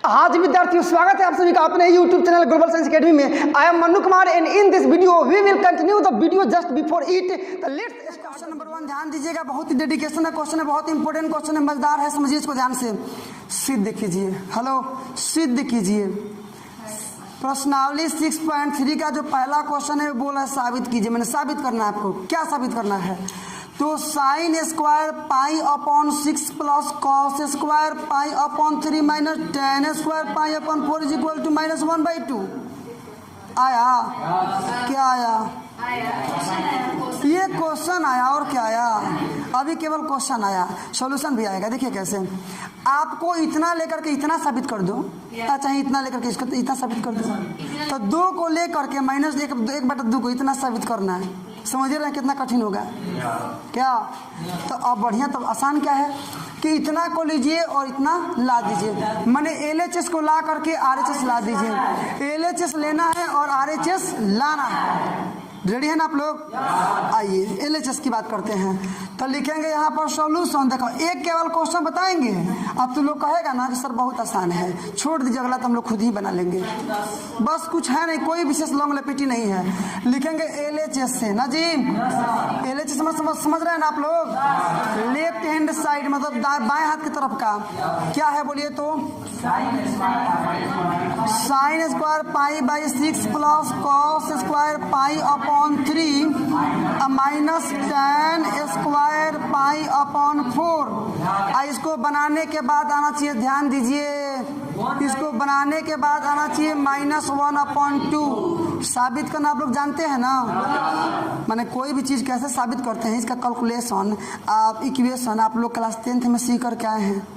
हाँ जी विद्यार्थियों, स्वागत है आप सभी का अपने YouTube channel global science academy में। I am Mannu Kumar and in this video we will continue the video just before it the let's question number 1 ध्यान दीजिएगा। बहुत ही डेडिकेशन का क्वेश्चन है, बहुत इंपॉर्टेंट क्वेश्चन है, मजेदार है, समझिए इसको ध्यान से। सिद्ध कीजिए, हेलो सिद्ध कीजिए। प्रश्नावली 6.3 का जो पहला क्वेश्चन है वो बोला है साबित कीजिए। मैंने साबित करना है, आपको क्या साबित करना है? तो sine square pi upon 6 plus cos square pi upon 3 minus tan square pi upon 4 is equal to -1/2 आया। क्या आया? ये क्वेश्चन आया और क्या आया? अभी केवल क्वेश्चन आया, सॉल्यूशन भी आएगा। देखिए कैसे आपको इतना लेकर के इतना साबित कर दो, चाहे इतना लेकर के इसको इतना साबित कर दो, तो 2 को लेकर के -1/2 को इतना साबित करना है। समझ रहे हैं कितना कठिन होगा? क्या तो अब बढ़िया, तो आसान क्या है कि इतना को लीजिए और इतना ला दीजिए। मैंने LHS को ला करके RHS ला दीजिए। LHS लेना है और RHS लाना है। रेडी है ना आप लोग? आइए LHS की बात करते हैं। तो लिखेंगे यहाँ पर सॉल्यूशन। देखो एक केवल क्वेश्चन बताएंगे, अब तो लोग कहेगा ना कि सर बहुत आसान है, छोड़ दीजिए, अगला तो हम लोग खुद ही बना लेंगे। बस कुछ है नहीं, कोई विशेष लॉन्ग लपेटी नहीं है। लिखेंगे LHS से ना जी। LHS समझ रहे हैं ना आप लोग? लेफ्ट हैंड साइड मतलब बाएं हाथ की तरफ का क्या है बोलिए तो? Sine square pi by 6 plus cos square pi upon 3 minus tan square pi upon 4। इसको बनाने के बाद आना चाहिए, ध्यान दीजिए, इसको बनाने के बाद आना चाहिए -1/2। साबित करना आप लोग जानते हैं ना, माने कोई भी चीज़ कैसे साबित करते हैं, इसका कैलकुलेशन आप इक्वेशन आप लोग क्लास 10th में सीख कर के आए हैं।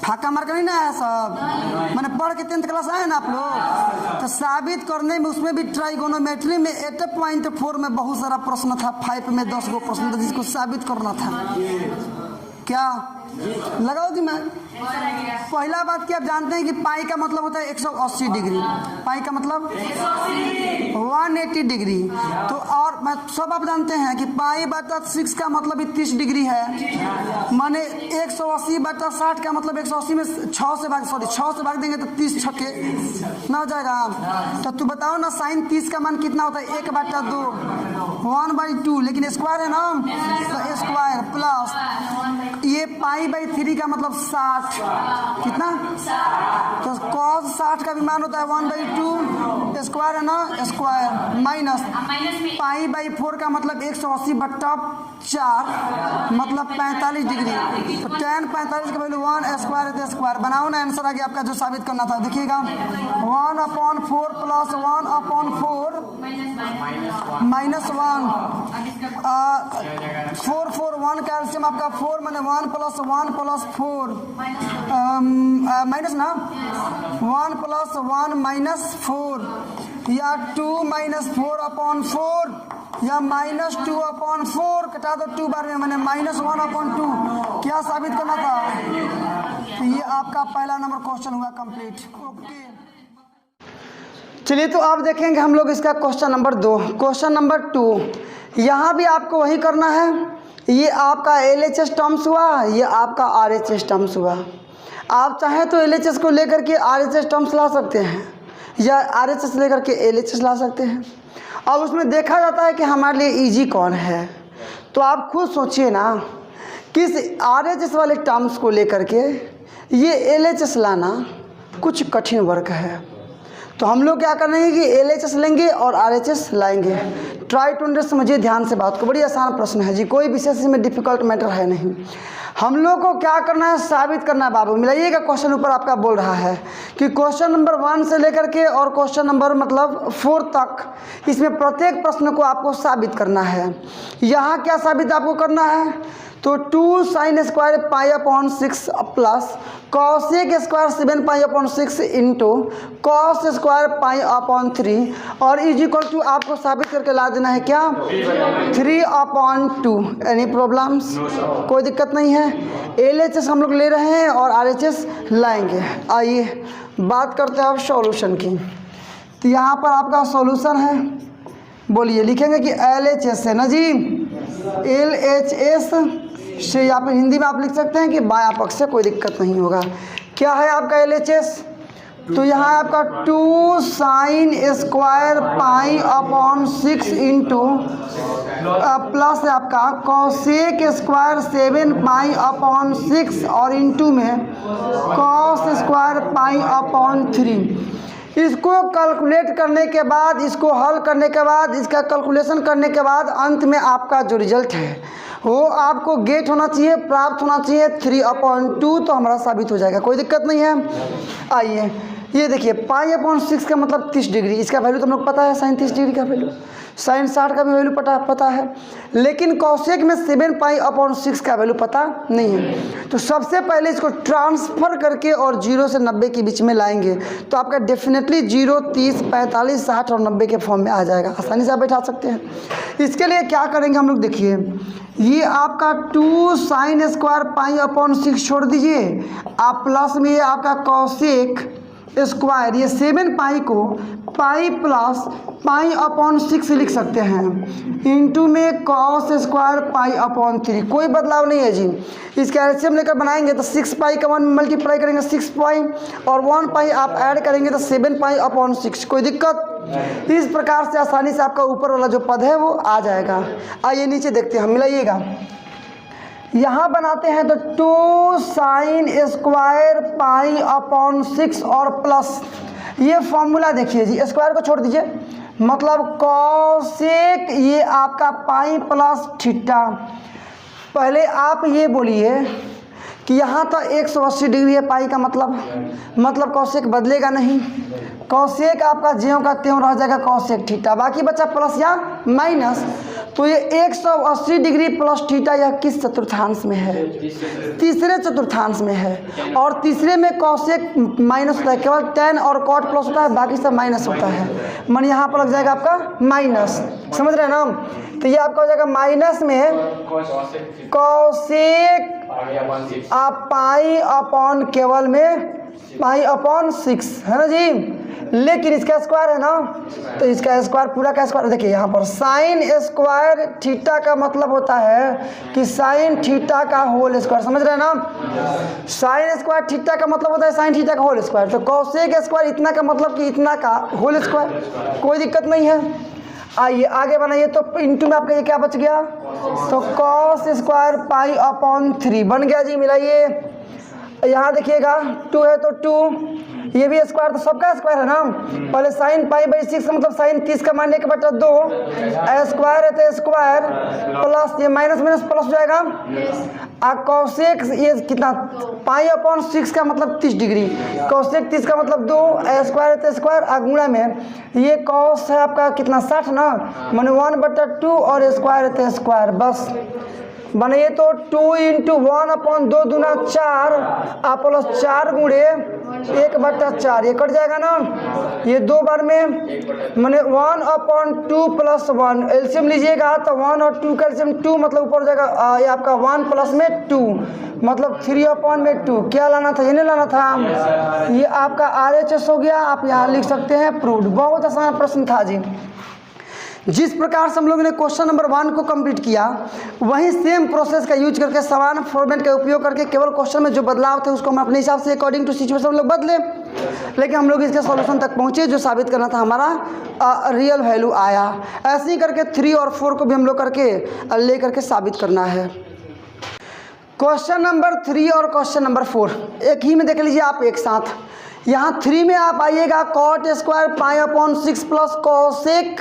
फाका मार कर नहीं ना आया सब, मैंने पढ़ के 10th क्लास आए ना आप लोग। तो साबित करने में उसमें भी ट्राइगोनोमेट्री में 8.4 में बहुत सारा प्रश्न था, 5 में 10 गो प्रश्न था जिसको साबित करना था। क्या लगाओ दिमाग। पहला बात कि आप जानते हैं कि पाई का मतलब होता है 180 डिग्री। पाई का मतलब 180 डिग्री। तो और मैं सब आप जानते हैं कि पाई बटा 6 का मतलब 30 डिग्री है। माने 180/60 का मतलब 180 में 6 से भाग देंगे तो 30 छक्के ना हो जाएगा। तो तू बताओ ना, साइन 30 का मान कितना होता है? 1/2 1/2, लेकिन स्क्वायर है ना, तो स्क्वायर प्लस ये पाई बाई 3 का मतलब 60 कितना? तो cos 60 का भी मान होता है 1/2 स्क्वायर है ना, स्क्वायर माइनस पाई बाई 4 का मतलब 180/4 मतलब 45 डिग्री। तो tan 45 का वैल्यू 1 स्क्वायर स्क्वायर। बनाओ ना, आंसर आ गया आपका जो साबित करना था। देखिएगा 1/4 प्लस 1/4 -1 4 4 1 कैल्शियम आपका 4 माने 1 + 1 + 4 माइनस ना 1 + 1 - 4 या 2 - 4/4 या -2/4 कटा दो 2 बार में, मैंने -1/2। क्या साबित करना था? तो ये आपका पहला नंबर क्वेश्चन हुआ कंप्लीट। ओके चलिए, तो आप देखेंगे हम लोग इसका क्वेश्चन नंबर 2। क्वेश्चन नंबर 2 यहाँ भी आपको वही करना है। ये आपका LHS टर्म्स हुआ, ये आपका RHS टर्म्स हुआ। आप चाहें तो LHS को लेकर के RHS टर्म्स ला सकते हैं या RHS लेकर के LHS ला सकते हैं। अब उसमें देखा जाता है कि हमारे लिए इजी कौन है। तो आप खुद सोचिए ना, किस RHS वाले टर्म्स को लेकर के ये LHS लाना कुछ कठिन वर्क है। तो हम लोग क्या करेंगे कि LHS लेंगे और RHS लाएंगे। ट्राई टू अंडरस्टैंड, समझिए ध्यान से बात को। बड़ी आसान प्रश्न है जी, कोई विशेष इसमें डिफिकल्ट मैटर है नहीं। हम लोग को क्या करना है? साबित करना है। बाबू मिलाइएगा, क्वेश्चन ऊपर आपका बोल रहा है कि क्वेश्चन नंबर 1 से लेकर के और क्वेश्चन नंबर मतलब 4 तक, इसमें प्रत्येक प्रश्न को आपको साबित करना है। यहाँ क्या साबित आपको करना है? तो 2 sin square π/6 plus cosec square 7 π/6 into cos square π/3 और इज इक्वल टू आपको साबित करके ला देना है क्या? 3/2। Any problems? कोई दिक्कत नहीं है। LHS हम लोग ले रहे हैं और RHS लाएंगे। आइए बात करते हैं अब सॉल्यूशन की। तो यहाँ पर आपका सॉल्यूशन है, बोलिए। लिखेंगे कि LHS है ना जी, LHS से या फिर हिंदी में आप लिख सकते हैं कि बायां पक्ष से, कोई दिक्कत नहीं होगा। क्या है आपका LHS? तो यहाँ आपका 2 sine square pi upon 6 into plus है आपका कॉसेक स्क्वायर 7 पाई अपॉन 6 और इंटू में कॉस स्क्वायर पाई अपॉन 3। इसको कैलकुलेट करने के बाद, इसको हल करने के बाद, इसका कैलकुलेशन करने के बाद अंत में आपका जो रिजल्ट है वो आपको गेट होना चाहिए, प्राप्त होना चाहिए 3/2। तो हमारा साबित हो जाएगा, कोई दिक्कत नहीं है। आइए ये देखिए पाई अपॉन 6 का मतलब 30 डिग्री, इसका वैल्यू तो हम लोग पता है, साइन 30 डिग्री का वैल्यू, साइन 60 का भी वैल्यू पता है, लेकिन कॉसेक में 7 पाई अपॉन 6 का वैल्यू पता नहीं है। तो सबसे पहले इसको ट्रांसफ़र करके और 0 से 90 के बीच में लाएंगे तो आपका डेफिनेटली 0, 30, 45, 60 और 90 के फॉर्म में आ जाएगा, आसानी से आप बैठा सकते हैं। इसके लिए क्या करेंगे हम लोग, देखिए ये आपका 2 साइन स्क्वायर पाई अपॉन 6 छोड़ दीजिए, आप प्लस में ये आपका कॉसेक स्क्वायर, ये 7 पाई को पाई प्लस पाई अपॉन 6 लिख सकते हैं, इंटू में कॉस स्क्वायर पाई अपॉन 3, कोई बदलाव नहीं है जी। इसका एलसीएम लेकर बनाएंगे तो 6 पाई का 1 मल्टीप्लाई करेंगे 6 पाई और 1 पाई आप ऐड करेंगे तो 7 पाई अपॉन 6, कोई दिक्कत। इस प्रकार से आसानी से आपका ऊपर वाला जो पद है वो आ जाएगा। आइए नीचे देखते हैं, हम मिलाइएगा, यहाँ बनाते हैं तो 2 साइन स्क्वायर पाई अपॉन 6 और प्लस ये फॉर्मूला देखिए जी, स्क्वायर को छोड़ दीजिए, मतलब कॉसेक ये आपका पाई प्लस थीटा। पहले आप ये बोलिए कि यहाँ तो 180 डिग्री है पाई का मतलब कॉसेक बदलेगा नहीं, कॉसेक आपका ज्यों का त्यों रह जाएगा कॉसेक थीटा, बाकी बचा प्लस या माइनस। तो ये 180 डिग्री प्लस थीटा यह किस चतुर्थांश में है, तीसरे चतुर्थांश में है, और तीसरे में कॉसेक माइनस होता है, केवल tan और cot प्लस होता है, बाकी सब माइनस होता है, मन यहाँ पर लग जाएगा आपका माइनस, समझ रहे हैं ना। तो ये आपका हो जाएगा माइनस में कॉसेक आप पाई अपॉन केवल में पाई अपॉन 6 है ना जी, लेकिन इसका स्क्वायर है ना, तो इसका स्क्वायर पूरा का स्क्वायर देखिए यहाँ पर साइन स्क्वायर थीटा का मतलब होता है कि साइन थीटा का होल स्क्वायर, समझ रहे हैं ना। साइन स्क्वायर थीटा का मतलब होता है साइन थीटा का होल स्क्वायर, तो कॉसेक स्क्वायर इतना का मतलब कि इतना का होल स्क्वायर, कोई दिक्कत नहीं है। आइए आगे बनाइए, तो इंटू में आपका ये क्या बच गया, तो कॉस स्क्वायर पाई अपॉन 3 बन गया जी। मिलाइए, यहाँ देखिएगा 2 है तो 2, ये भी स्क्वायर, तो सबका स्क्वायर है ना। पहले साइन पाई बाई 6 मतलब साइन 30 का मान 1/2, स्क्वायर है तो स्क्वायर प्लस ये माइनस माइनस प्लस हो जाएगा, कॉसेक ये कितना पाई अपॉन 6 का मतलब 30 डिग्री, कॉसेक 30 का मतलब 2, स्क्वायर है तो स्क्वायर, गुणा में ये कॉस है आपका कितना 60 ना, माने 1/2 और स्क्वायर है तो स्क्वायर, बस बनाइए। तो 2 इंटू 1/2 दूना 4 आप प्लस 4 गुणे 1/4, ये कट जाएगा ना, ये 2 बार में मैंने 1/2 प्लस 1 एलसीएम लीजिएगा तो 1 और 2 का एलसीएम 2 मतलब ऊपर हो जाएगा ये आपका 1 प्लस में 2 मतलब 3/2। क्या लाना था, ये नहीं लाना था, ये आपका RHS हो गया, आप यहाँ लिख सकते हैं प्रूव्ड। बहुत आसान प्रश्न था जी। जिस प्रकार से हम लोगों ने क्वेश्चन नंबर 1 को कंप्लीट किया, वहीं सेम प्रोसेस का यूज करके समान फॉर्मेट का उपयोग करके केवल क्वेश्चन में जो बदलाव थे उसको हम अपने हिसाब से अकॉर्डिंग टू सिचुएशन हम लोग बदले, लेकिन हम लोग इसके सॉल्यूशन तक पहुंचे जो साबित करना था हमारा रियल वैल्यू आया। ऐसे ही करके 3 और 4 को भी हम लोग करके ले करके साबित करना है। क्वेश्चन नंबर 3 और क्वेश्चन नंबर 4 एक ही में देख लीजिए आप एक साथ। यहाँ 3 में आप आइएगा cot square pi upon 6 plus cosec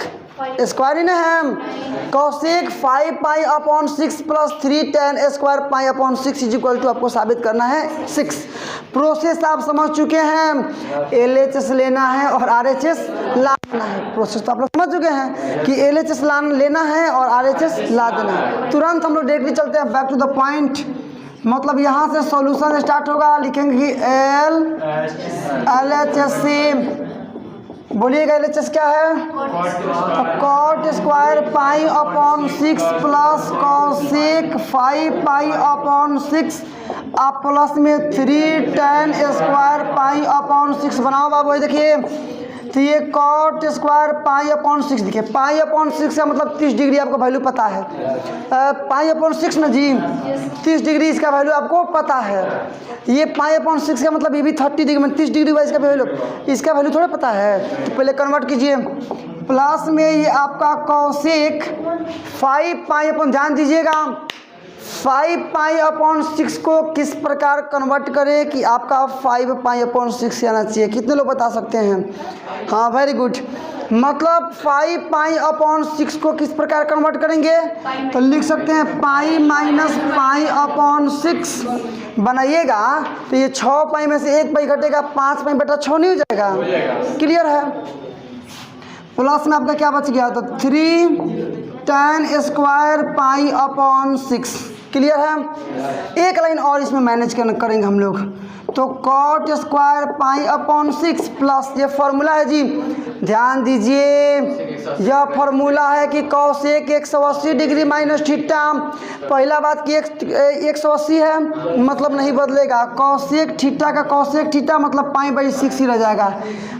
square इन है cosec 5 pi upon 6 plus 3 tan square pi upon 6 is equal to आपको साबित करना है 6। प्रोसेस आप समझ चुके हैं, LHS लेना है और RHS लाना है। प्रोसेस तो आप लोग समझ चुके हैं कि LHS लेना है और RHS ला देना है। तुरंत हम लोग डायरेक्टली चलते हैं बैक टू द पॉइंट, मतलब यहाँ से सॉल्यूशन स्टार्ट होगा। लिखेंगे कि LHS से बोलिएगा LHS क्या है, तो cot square pi upon 6 plus cosec 5 pi upon 6 आप प्लस में 3 tan स्क्वायर पाई अपॉन 6 बनाओ बाबू। देखिए तो ये कॉट स्क्वायर पाई अपॉन 6। देखिए पाई अपॉन 6 का मतलब 30 डिग्री आपको वैल्यू पता है। पाई अपॉन 6 ना जी, 30 डिग्री इसका वैल्यू आपको पता है। ये पाई अपॉन 6 का मतलब ये भी 30 डिग्री में 30 डिग्री वाइज का वैल्यू, इसका वैल्यू थोड़ा पता है। तो पहले कन्वर्ट कीजिए, प्लस में ये आपका कॉसेक 5 पाई अपॉन, ध्यान दीजिएगा 5 पाई अपॉन 6 को किस प्रकार कन्वर्ट करें कि आपका 5 पाई अपॉन 6 आना चाहिए। कितने लोग बता सकते हैं? हाँ वेरी गुड। मतलब 5 पाई अपॉन 6 को किस प्रकार कन्वर्ट करेंगे? तो लिख सकते हैं पाई माइनस पाई अपॉन 6 बनाइएगा तो ये 6 पाई में से 1 पाई घटेगा, 5 पाई बटा 6 नहीं हो जाएगा? क्लियर है। प्लस में आपका क्या बच गया? तो 3 tan square pi upon 6। Clear है। एक लाइन और इसमें मैनेज करेंगे हम लोग। तो cot square pi upon 6 plus ये फॉर्मूला है जी, ध्यान दीजिए यह फॉर्मूला है कि कॉसेक 180 डिग्री माइनस थीटा। पहला बात कि 180 है मतलब नहीं बदलेगा, कॉसेक थीटा का कॉसेक थीटा मतलब पाई बाई 6 ही रह जाएगा।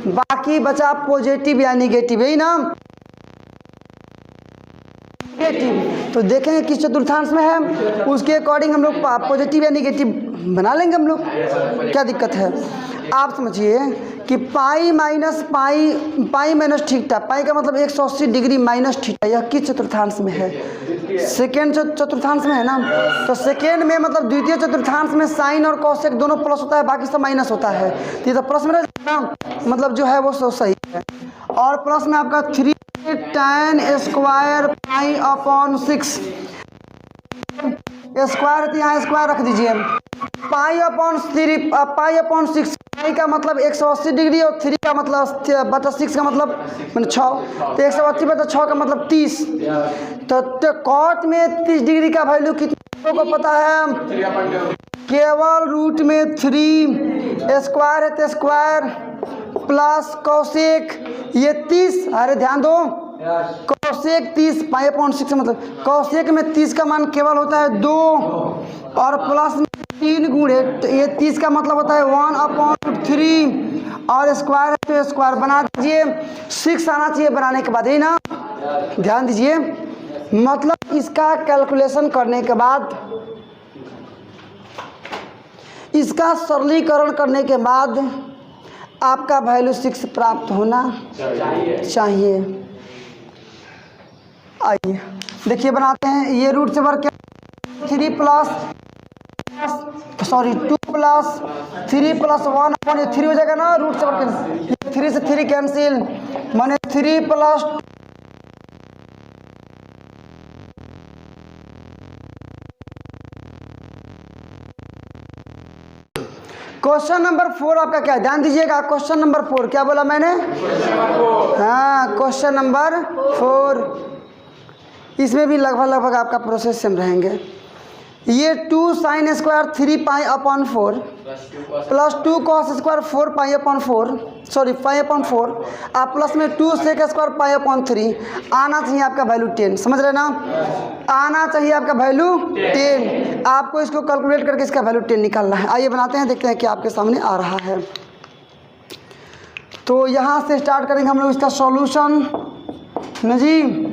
बाकी बचा पॉजिटिव या निगेटिव, यही ना निगेटिव। तो देखेंगे किस चतुर्थांश में है, उसके अकॉर्डिंग हम लोग पॉजिटिव या निगेटिव बना लेंगे हम लोग, क्या दिक्कत है। आप समझिए कि pi minus pi minus theta, pi का मतलब 180 डिग्री माइनस थीटा, यह किस चतुर्थांश में है? सेकेंड चतुर्थांश में है ना। तो सेकेंड में मतलब द्वितीय चतुर्थांश में साइन और कॉसेक दोनों प्लस होता है, बाकी सब माइनस होता है। तो ये तो प्लस में रहेगा, मतलब जो है वो सही है। और प्लस में आपका 3 tan square pi upon 6 square, तो यहाँ स्क्वायर रख दीजिए। पाई अपॉन 3 पाई अपॉन 6, पाई का मतलब 180 डिग्री और 3 का मतलब बटा 6 का मतलब मैंने 6, तो 180 बटा 6 का मतलब 30। तो कॉट में 30 डिग्री का वैल्यू कितने को पता है? केवल रूट में 3 स्क्वायर है तो स्क्वायर प्लस कॉसेक ये 30, अरे ध्यान दो कॉसेक 30 पाई अपॉन 6 मतलब कॉसेक में 30 का मान केवल होता है 2 और प्लस में 3 गुणे, तो ये 30 का मतलब होता है 1/3 और स्क्वायर है तो स्क्वायर बना दीजिए। 6 आना चाहिए बनाने के बाद, ही ना। ध्यान दीजिए मतलब इसका कैलकुलेशन करने के बाद, इसका सरलीकरण करने के बाद आपका वैल्यू 6 प्राप्त होना चाहिए। आइए देखिए बनाते हैं। ये रूट से work 3 plus 2 plus 3 plus 1 upon ये 3 हो जाएगा ना, रूट से वर्क 3 से 3 कैंसिल, माने 3 प्लस क्वेश्चन नंबर 4 आपका क्या है? ध्यान दीजिएगा क्वेश्चन नंबर 4 क्या बोला मैंने? हाँ क्वेश्चन नंबर 4, इसमें भी लगभग आपका प्रोसेस सेम रहेंगे। ये 2 sine square 3 pi upon 4 plus 2 cos square 4 pi upon 4 sorry पाई अपॉन 4 आप प्लस में 2 सेक स्क्वायर पाई अपॉन 3 आना चाहिए आपका वैल्यू 10। समझ रहे ना, आना चाहिए आपका वैल्यू 10। आपको इसको कैलकुलेट करके इसका वैल्यू 10 निकालना है। आइए बनाते हैं, देखते हैं कि आपके सामने आ रहा है। तो यहाँ से स्टार्ट करेंगे हम लोग इसका सॉल्यूशन न जी,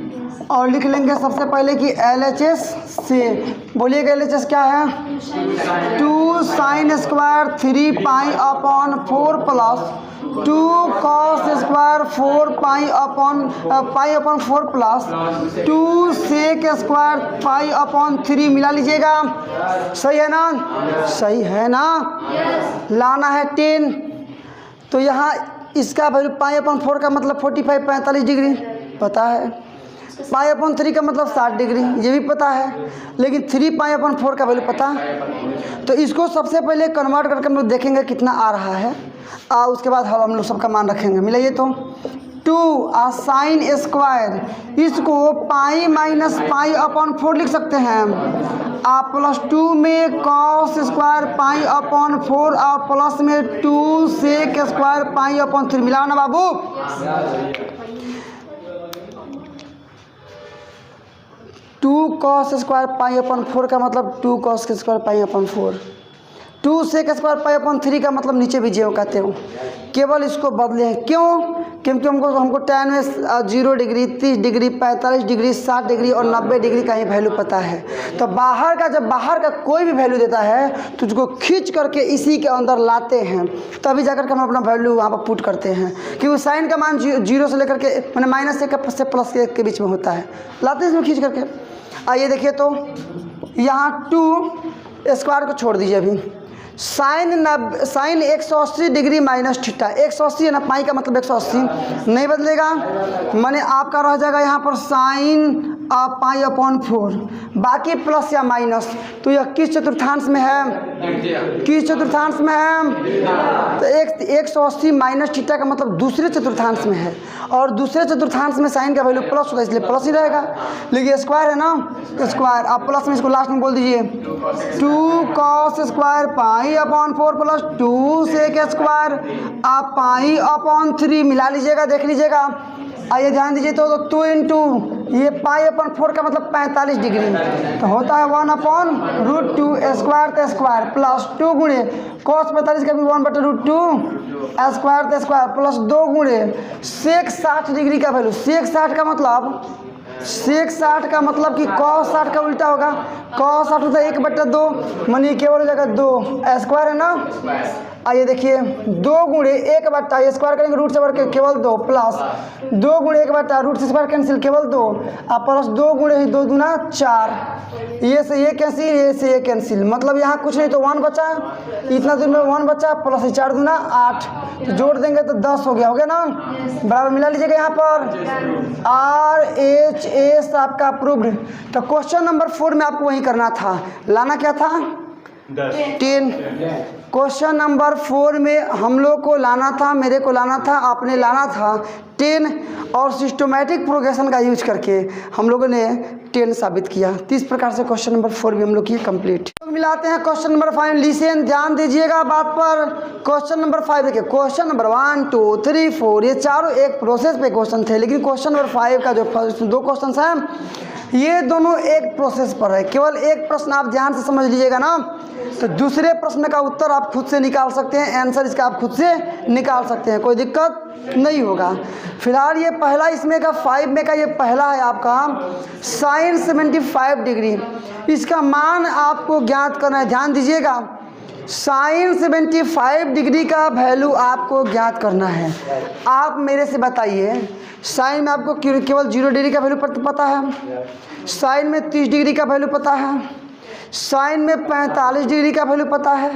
और लिख लेंगे सबसे पहले कि LHS से, बोलिएगा LHS क्या है? 2 sine square 3 pi upon 4 plus 2 cos square 4 pi upon 4 plus 2 sec square pi upon 3 मिला लीजिएगा। सही है ना? सही है ना? लाना है 10। तो यहाँ इसका वैल्यू पाई अपॉन 4 का मतलब 45 45 डिग्री पता है, पाई अपॉन 3 का मतलब 60 डिग्री ये भी पता है, लेकिन 3 पाई अपॉन 4 का वैल्यू पता। तो इसको सबसे पहले कन्वर्ट करके हम लोग देखेंगे कितना आ रहा है, उसके बाद हम लोग सबका मान रखेंगे। मिलाइए तो 2 साइन स्क्वायर, इसको पाई माइनस पाई अपॉन 4 लिख सकते हैं, आप प्लस 2 में कॉस स्क्वायर पाई अपॉन 4 और प्लस में 2 सेक स्क्वायर पाई अपॉन 3 मिलाओ ना बाबू। 2 कॉस स्क्वायर पाई अपॉन 4 का मतलब 2 cos square pi upon 4 2 sec square pi upon 3 का मतलब नीचे भी जे कहते हो, केवल इसको बदले हैं। क्यों? क्योंकि हमको tan में 0 डिग्री, 30 डिग्री, 45 डिग्री, 60 डिग्री और 90 डिग्री का ही वैल्यू पता है। तो जब बाहर का कोई भी वैल्यू देता है तो उसको खींच करके इसी के अंदर लाते हैं, तभी जाकर के हम अपना वैल्यू वहाँ पर पुट करते हैं। क्योंकि साइन का मान 0 से लेकर के मैंने -1 से +1 के बीच में होता है, लाते हैं इसमें खींच करके। आइए देखिए, तो यहाँ 2 स्क्वायर को छोड़ दीजिए अभी। साइन 180 डिग्री माइनस थीटा, 180 है ना, पाई का मतलब 180 नहीं बदलेगा, माने आपका रह जाएगा यहाँ पर साइन पाई अपॉन 4, बाकी प्लस या माइनस। तो यह किस चतुर्थांश में है? किस चतुर्थांश में है? तो 180 माइनस थीटा का मतलब दूसरे चतुर्थांश में है, और दूसरे चतुर्थांश में साइन का वैल्यू प्लस होता है, इसलिए प्लस ही रहेगा। लेकिन स्क्वायर है ना, स्क्वायर आप प्लस में इसको लास्ट में बोल दीजिए, 2 cos square pi upon 4 plus 2 sec square आप पाई अपॉन 3 मिला लीजिएगा, देख लीजिएगा। आइए ध्यान दीजिए, तो 2 इंटू ये पाई अपॉन 4 का मतलब 45 डिग्री, तो होता है 1 अपॉन √2 स्क्वायर तो स्क्वायर प्लस 2 गुणे cos 45 का भी 1/√2 स्क्वायर तो स्क्वायर प्लस 2 गुणे सेक 60 डिग्री का वैल्यू। सेक 60 का मतलब कि cos 60 का उल्टा होगा, cos 60 होता है 1/2, मानिए केवल हो जाएगा 2 स्क्वायर है ना। आइए देखिए, 2 गुणे 1/, स्क्वायर करेंगे रूट से बढ़ के केवल 2 प्लस 2 गुणे 1/, रूट से स्क्वायर कैंसिल केवल 2 और प्लस 2 गुणे 2 दूना 4, ये से ये कैंसिल, ये से ये कैंसिल, मतलब यहाँ कुछ नहीं तो 1 बचा, इतना दूर में 1 बचा, प्लस 4 दूना 8, तो जोड़ देंगे तो 10 हो गया ना, बराबर मिला लीजिएगा यहाँ पर। RHS आपका अप्रूव्ड। तो क्वेश्चन नंबर 4 में आपको वही करना था, लाना क्या था? 10। क्वेश्चन नंबर 4 में हम लोग को लाना था, मेरे को लाना था, आपने लाना था 10, और सिस्टोमेटिक प्रोग्रेशन का यूज करके हम लोगों ने 10 साबित किया। तो इस प्रकार से क्वेश्चन नंबर 4 भी हम लोग किए कंप्लीट। तो मिलाते हैं क्वेश्चन नंबर 5। लिसन, ध्यान दीजिएगा बात पर। क्वेश्चन नंबर 5 देखिए, क्वेश्चन नंबर 1 2 3 4 ये चारों एक प्रोसेस पे क्वेश्चन थे, लेकिन क्वेश्चन नंबर 5 का जो फर्स्ट 2 क्वेश्चन हैं ये दोनों एक प्रोसेस पर है। केवल एक प्रश्न आप ध्यान से समझ लीजिएगा ना, तो दूसरे प्रश्न का उत्तर आप खुद से निकाल सकते हैं, आंसर इसका आप खुद से निकाल सकते हैं, कोई दिक्कत नहीं होगा। फिलहाल ये पहला इसमें का 5 में का ये पहला है आपका साइन 75 डिग्री, इसका मान आपको ज्ञात करना है। ध्यान दीजिएगा, साइन 75 डिग्री का वैल्यू आपको ज्ञात करना है। आप मेरे से बताइए, साइन में आपको केवल 0 डिग्री का वैल्यू पता है, साइन में 30 डिग्री का वैल्यू पता है, साइन में 45 डिग्री का वैल्यू पता है,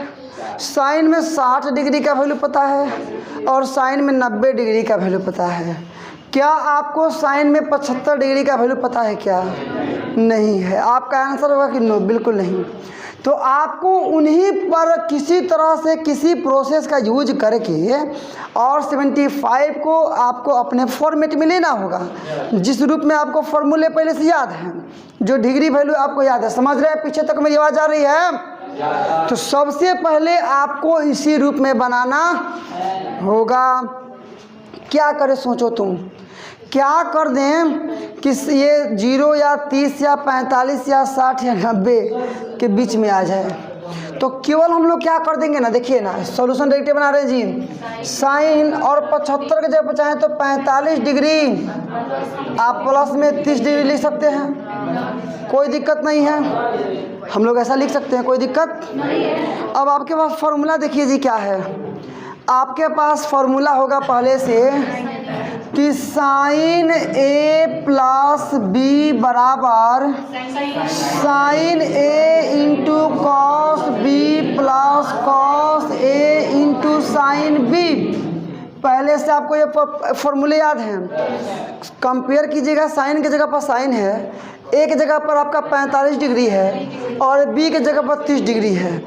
साइन में 60 डिग्री का वैल्यू पता है, और साइन में 90 डिग्री का वैल्यू पता है। क्या आपको साइन में 75 डिग्री का वैल्यू पता है? क्या नहीं है? आपका आंसर होगा कि नो, बिल्कुल नहीं। तो आपको उन्हीं पर किसी तरह से किसी प्रोसेस का यूज करके और 75 को आपको अपने फॉर्मेट में लेना होगा, जिस रूप में आपको फॉर्मूले पहले से याद है, जो डिग्री वैल्यू आपको याद है। समझ रहे हैं? पीछे तक मेरी आवाज़ आ रही है? तो सबसे पहले आपको इसी रूप में बनाना होगा। क्या करें सोचो तुम, क्या कर दें कि ये 0 या 30 या 45 या 60 या 90 के बीच में आ जाए, तो केवल हम लोग क्या कर देंगे ना, देखिए ना, सॉल्यूशन डायरेक्ट बना रहे हैं जी। साइन और 75 के जगह पर चाहें तो 45 डिग्री आप प्लस में 30 डिग्री लिख सकते हैं, कोई दिक्कत नहीं है, हम लोग ऐसा लिख सकते हैं, कोई दिक्कत। अब आपके पास फॉर्मूला देखिए जी क्या है, आपके पास फॉर्मूला होगा पहले से कि साइन ए प्लस बी बराबर sine A into cos B plus cos A into sine B. पहले से आपको ये फॉर्मूले याद हैं। कंपेयर कीजिएगा, साइन की जगह पर साइन है, एक जगह पर आपका 45 डिग्री है और बी की जगह पर 30 डिग्री है।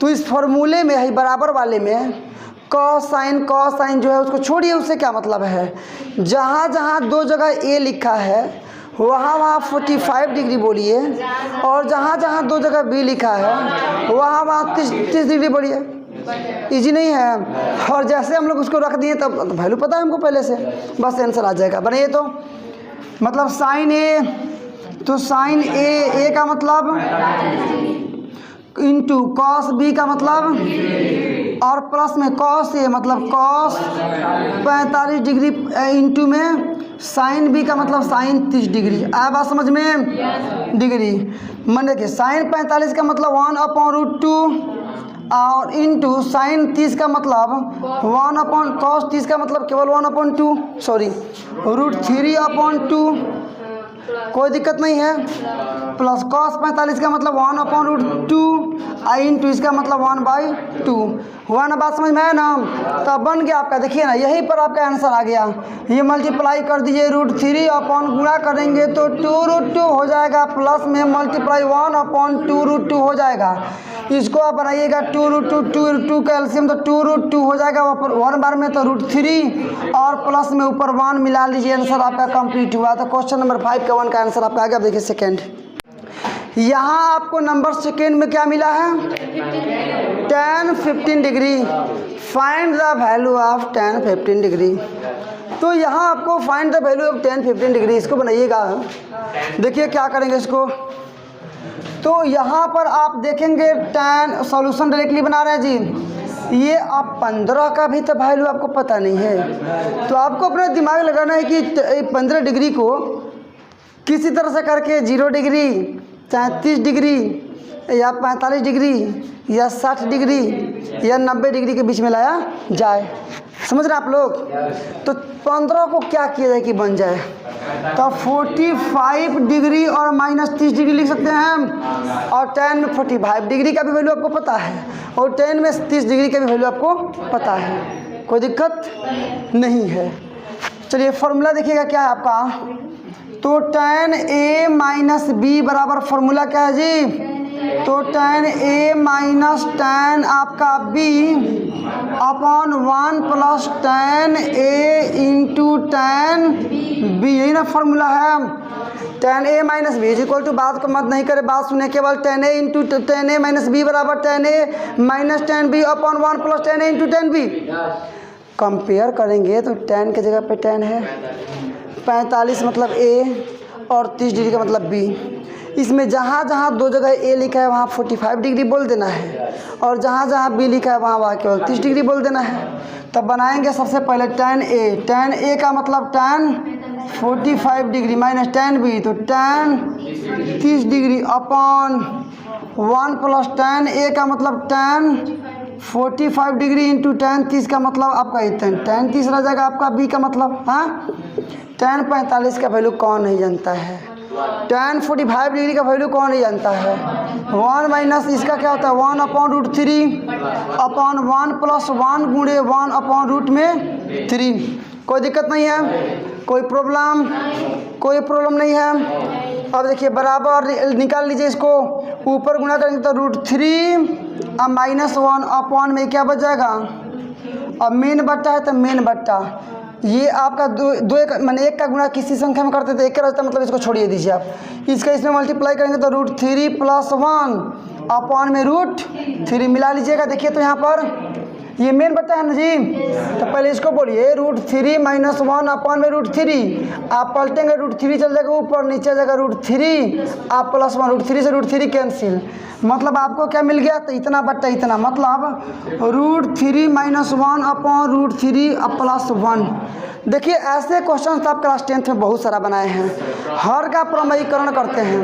तो इस फॉर्मूले में है बराबर वाले में कॉस साइन जो है उसको छोड़िए, उससे क्या मतलब है, जहाँ जहाँ 2 जगह ए लिखा है वहाँ 45 डिग्री बोलिए, और जहाँ जहाँ 2 जगह बी लिखा है वहाँ 30 डिग्री बोलिए। इजी नहीं है? और जैसे हम लोग उसको रख दिए तब वैल्यू पता है हमको पहले से, बस आंसर आ जाएगा। बनाइए तो, मतलब साइन ए, तो साइन ए का मतलब इंटू कॉस बी का मतलब और प्लस में कॉस ए मतलब कॉस 45 डिग्री इंटू में साइन बी का मतलब साइन 30 डिग्री। आया बात समझ में? डिग्री मन देखिए साइन 45 का मतलब 1/√2 और इंटू साइन 30 का मतलब 1 कॉस 30 का मतलब केवल 1/2 सॉरी √3/2 कोई दिक्कत नहीं है। प्लस कॉस 45 का मतलब 1/√2 आई इंटू इसका मतलब 1/2 हुआ ना। बात समझ में है ना? तो बन गया आपका, देखिए ना यहीं पर आपका आंसर आ गया। ये मल्टीप्लाई कर दीजिए √3 अपॉन गुणा करेंगे तो 2√2 हो जाएगा, प्लस में मल्टीप्लाई 1/2√2 हो जाएगा। इसको आप बनाइएगा 2√2 का एलसीएम तो 2√2 हो जाएगा, वन बार में तो √3 और प्लस में ऊपर 1 मिला लीजिए, आंसर आपका कंप्लीट हुआ। तो क्वेश्चन नंबर 5 का 1 का आंसर आपका आ गया। अब देखिए सेकेंड, यहाँ आपको नंबर सेकेंड में क्या मिला है? tan 15 degree. Find the value of tan 15 degree. तो यहाँ आपको find the value of tan 15 degree, इसको बनाइएगा। देखिए क्या करेंगे इसको, तो यहाँ पर आप देखेंगे tan सॉल्यूशन डायरेक्टली बना रहे हैं जी। ये आप 15 का भी तो वैल्यू आपको पता नहीं है, तो आपको अपना दिमाग लगाना है कि 15 डिग्री को किसी तरह से करके 0 डिग्री, 33 डिग्री या 45 डिग्री या 60 डिग्री या 90 डिग्री के बीच में लाया जाए। समझ रहे आप लोग? तो 15 को क्या किया जाए कि बन जाए, तो 45 डिग्री और -30 डिग्री लिख सकते हैं। और tan में 45 डिग्री का भी वैल्यू आपको पता है और tan में 30 डिग्री का भी वैल्यू आपको पता है, कोई दिक्कत नहीं है। चलिए फॉर्मूला देखिएगा क्या है आपका, तो tan a माइनस बी बराबर फॉर्मूला क्या है जी, तो tan a माइनस tan आपका b upon 1 plus tan a into tan b, यही ना फॉर्मूला है। tan a minus b is equal to, बात को मत नहीं करे, बात सुने केवल, tan a into tan a minus b बराबर tan a minus tan b upon 1 plus tan a into tan b। Compare करेंगे तो tan के जगह पे tan है, 45 मतलब a और 30 डिग्री का मतलब b। इसमें जहाँ जहाँ दो जगह a लिखा है वहाँ 45 डिग्री बोल देना है और जहाँ जहाँ b लिखा है वहाँ केवल 30 डिग्री बोल देना है। तब बनाएंगे सबसे पहले tan a का मतलब tan 45 degree minus tan b, तो tan 30 degree upon 1 plus tan a का मतलब tan 45 डिग्री इंटू tan 30 का मतलब आपका इतना tan 30 रह जाएगा आपका b का मतलब। हाँ, tan 45 का वैल्यू कौन नहीं जानता है, tan 45 डिग्री का वैल्यू कौन नहीं जानता है। 1 माइनस इसका क्या होता है 1/√3 अपॉन 1 प्लस 1 गुणे 1/√3। कोई दिक्कत नहीं है, कोई प्रॉब्लम नहीं है। अब देखिए बराबर निकाल लीजिए इसको, ऊपर गुणा करेंगे तो √3 अब -1 अपॉन में क्या बच जाएगा, अब मेन बट्टा है तो मेन बट्टा, ये आपका दो एक मैंने एक का गुणा किसी संख्या में करते थे एक का रहता, मतलब इसको छोड़िए दीजिए आप, इसका इसमें मल्टीप्लाई करेंगे तो √3 प्लस 1 अपॉन में √3 मिला लीजिएगा। देखिए तो यहाँ पर ये मेन बट्टा है ना जी, तो पहले इसको बोलिए √3 माइनस 1 अपॉन में √3, आप पलटेंगे √3 चल जाएगा ऊपर, नीचे जाएगा √3 आप प्लस 1, √3 से √3 कैंसिल, मतलब आपको क्या मिल गया, तो इतना बट्टा इतना, मतलब √3 माइनस 1 अपॉन √3 प्लस 1। देखिए ऐसे क्वेश्चन तो आप क्लास 10th में बहुत सारा बनाए हैं, हर का प्रमेयीकरण करते हैं।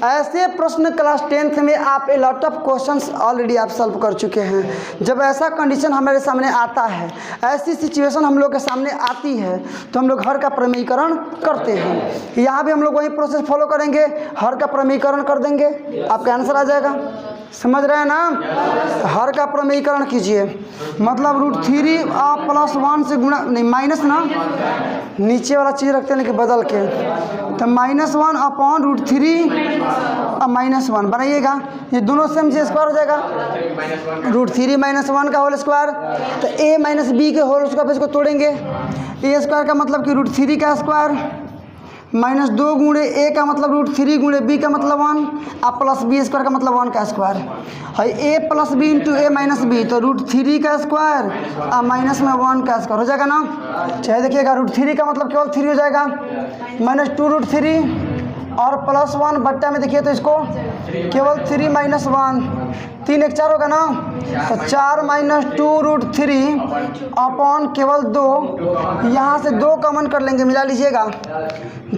ऐसे प्रश्न क्लास 10th में आप a lot of questions already आप सॉल्व कर चुके हैं। जब ऐसा कंडीशन हमारे सामने आता है, ऐसी सिचुएशन हम लोग के सामने आती है, तो हम लोग हर का प्रमेयीकरण करते हैं। यहाँ भी हम लोग वही प्रोसेस फॉलो करेंगे, हर का प्रमेयीकरण कर देंगे, आपका आंसर आ जाएगा। समझ रहे हैं ना? हर का प्रमेयीकरण कीजिए, मतलब √3 आप प्लस 1 से गुणा नहीं माइनस ना, नीचे वाला चीज़ रखते हैं लेकिन बदल के, तो -1 अपॉन √3 अब -1 बनाइएगा, ये दोनों सेम जे स्क्वायर हो जाएगा, √3 माइनस 1 का होल स्क्वायर, तो a माइनस बी के होल स्क्वायर पे इसको तोड़ेंगे, a स्क्वायर का मतलब कि √3 का स्क्वायर माइनस 2 गुणे a का मतलब √3 गुणे b का मतलब 1 अब प्लस b स्क्वायर का मतलब 1 का स्क्वायर है, a plus b into a minus b, तो √3 का स्क्वायर अब माइनस में 1 का स्क्वायर हो जाएगा ना। चाहे देखिएगा √3 का मतलब केवल 3 हो जाएगा, -2√3 और प्लस 1 बट्टा में देखिए तो इसको केवल 3 माइनस 1, 3 1 4 होगा ना, तो 4 माइनस 2√3 अपॉन केवल 2, यहाँ से 2 कॉमन कर लेंगे, मिला लीजिएगा।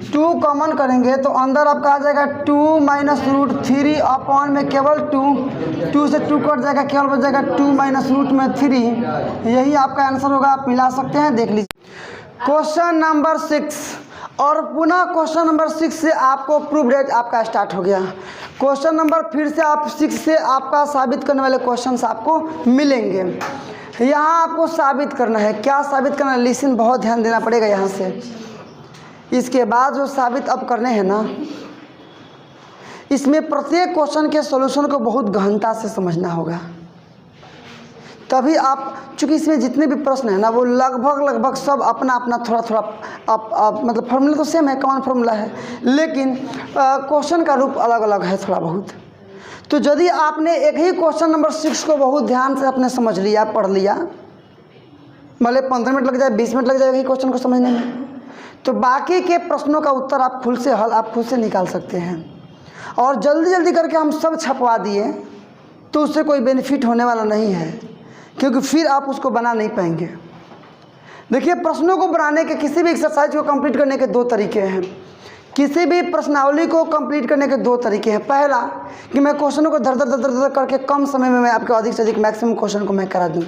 2 कॉमन करेंगे तो अंदर आपका आ जाएगा 2 माइनस √3 अपॉन में केवल 2 से 2 कट जाएगा, केवल बच जाएगा 2 माइनस √3। यही आपका आंसर होगा, आप मिला सकते हैं, देख लीजिए। क्वेश्चन नंबर 6, और पुनः क्वेश्चन नंबर 6 से आपको प्रूफ रेट आपका स्टार्ट हो गया। क्वेश्चन नंबर फिर से आप 6 से आपका साबित करने वाले क्वेश्चंस आपको मिलेंगे। यहाँ आपको साबित करना है, क्या साबित करना है, लिसन, बहुत ध्यान देना पड़ेगा यहाँ से। इसके बाद जो साबित अब करने हैं ना, इसमें प्रत्येक क्वेश्चन के सॉल्यूशन को बहुत गहनता से समझना होगा, तभी आप, चूँकि इसमें जितने भी प्रश्न हैं ना वो लगभग सब अपना अपना थोड़ा मतलब फॉर्मूला तो सेम है, कॉमन फॉर्मूला है, लेकिन क्वेश्चन का रूप अलग अलग है थोड़ा बहुत। तो यदि आपने एक ही क्वेश्चन नंबर 6 को बहुत ध्यान से आपने समझ लिया, पढ़ लिया, भले 15 मिनट लग जाए, 20 मिनट लग जाए एक क्वेश्चन को समझने में, तो बाकी के प्रश्नों का उत्तर आप खुद से हल आप खुद से निकाल सकते हैं। और जल्दी करके हम सब छपवा दिए तो उससे कोई बेनिफिट होने वाला नहीं है, क्योंकि फिर आप उसको बना नहीं पाएंगे। देखिए, प्रश्नों को बनाने के, किसी भी एक्सरसाइज को कंप्लीट करने के 2 तरीके हैं। किसी भी प्रश्नावली को कंप्लीट करने के 2 तरीके हैं। पहला कि मैं क्वेश्चनों को धर करके कम समय में मैं आपके अधिक से अधिक मैक्सिमम क्वेश्चन को मैं करा दूं,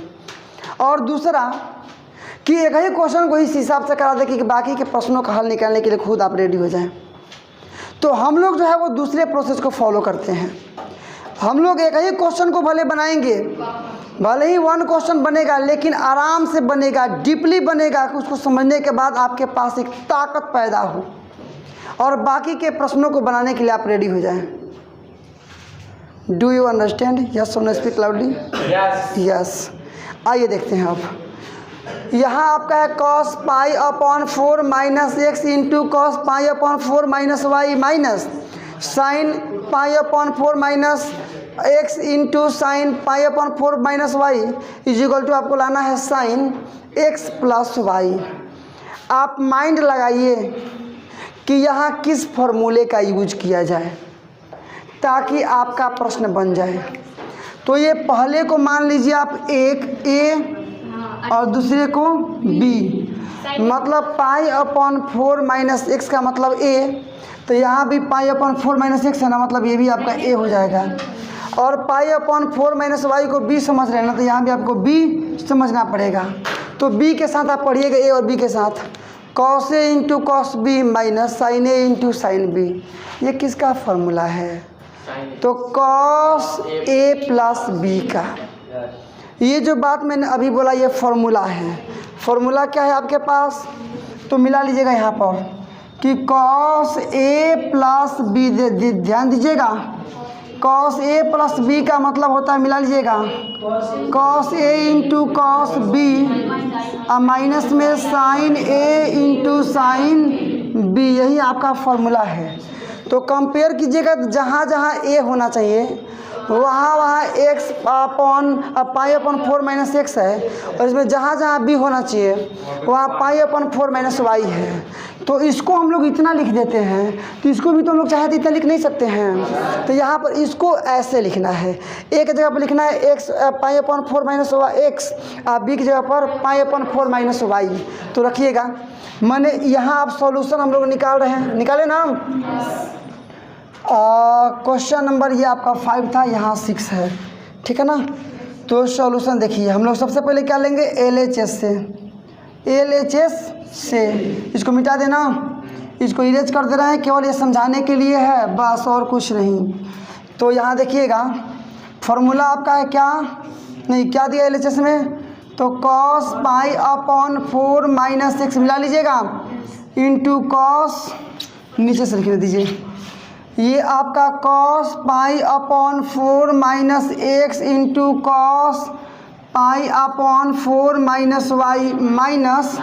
और दूसरा कि एक ही क्वेश्चन को इस हिसाब से करा दे कि बाकी के प्रश्नों का हल निकालने के लिए खुद आप रेडी हो जाएं। तो हम लोग जो है वो दूसरे प्रोसेस को फॉलो करते हैं। हम लोग एक ही क्वेश्चन को भले बनाएंगे, भले ही 1 क्वेश्चन बनेगा, लेकिन आराम से बनेगा, डीपली बनेगा, कि उसको समझने के बाद आपके पास एक ताकत पैदा हो और बाकी के प्रश्नों को बनाने के लिए आप रेडी हो जाएं। Do you understand? यस और नो, स्पीक लाउडली। यस। आइए देखते हैं अब। यहाँ आपका है cos pi upon 4 minus x into cos pi upon 4 minus y minus sine pi upon 4 minus x into sine pi upon 4 minus y is equal to आपको लाना है साइन एक्स प्लस वाई। आप माइंड लगाइए कि यहाँ किस फॉर्मूले का यूज किया जाए ताकि आपका प्रश्न बन जाए। तो ये पहले को मान लीजिए आप एक ए और दूसरे को बी, मतलब पाई अपॉन 4 माइनस एक्स का मतलब ए, तो यहाँ भी पाई अपॉन 4 माइनस एक्स है ना, मतलब ये भी आपका ए हो जाएगा। और पाई अपॉन 4 माइनस वाई को बी समझ रहे हैं ना, तो यहाँ भी आपको बी समझना पड़ेगा। तो बी के साथ आप पढ़िएगा, ए और बी के साथ cos A into cos B minus sine A into sine B. ये किसका फॉर्मूला है? तो कॉस ए प्लस बी का। ये जो बात मैंने अभी बोला ये फॉर्मूला है। फॉर्मूला क्या है आपके पास? तो मिला लीजिएगा यहाँ पर कि कॉस ए प्लस बी, ध्यान दीजिएगा, कॉस ए प्लस बी का मतलब होता है, मिला लीजिएगा, cos A into cos B minus में sign A into sine B. यही आपका फॉर्मूला है। तो कंपेयर कीजिएगा, जहाँ जहाँ ए होना चाहिए वहाँ x upon pi upon 4 minus x है, और इसमें जहाँ जहाँ बी होना चाहिए वहाँ पाई अपॉन 4 माइनस वाई है। तो इसको हम लोग इतना लिख देते हैं, तो इसको भी तो हम लोग चाहे तो इतना लिख नहीं सकते हैं। तो यहाँ पर इसको ऐसे लिखना है, ए की जगह पर लिखना है x pi upon 4 minus x, b की जगह पर पाई अपॉन 4 माइनस वाई। तो रखिएगा, मैंने यहाँ आप सॉल्यूशन हम लोग निकाल रहे हैं, निकाले ना। क्वेश्चन नंबर ये आपका 5 था, यहाँ 6 है, ठीक है ना। तो सॉल्यूशन देखिए, हम लोग सबसे पहले क्या लेंगे, LHS से, LHS से इसको मिटा देना, इसको इरेज कर दे रहे हैं, केवल ये समझाने के लिए है बस, और कुछ नहीं। तो यहाँ देखिएगा फॉर्मूला आपका है क्या, नहीं क्या दिया LHS में, तो cos pi upon 4 minus x मिला लीजिएगा इंटू कॉस, नीचे से लिखने दीजिए, ये आपका cos pi upon 4 minus x into cos pi upon 4 minus y minus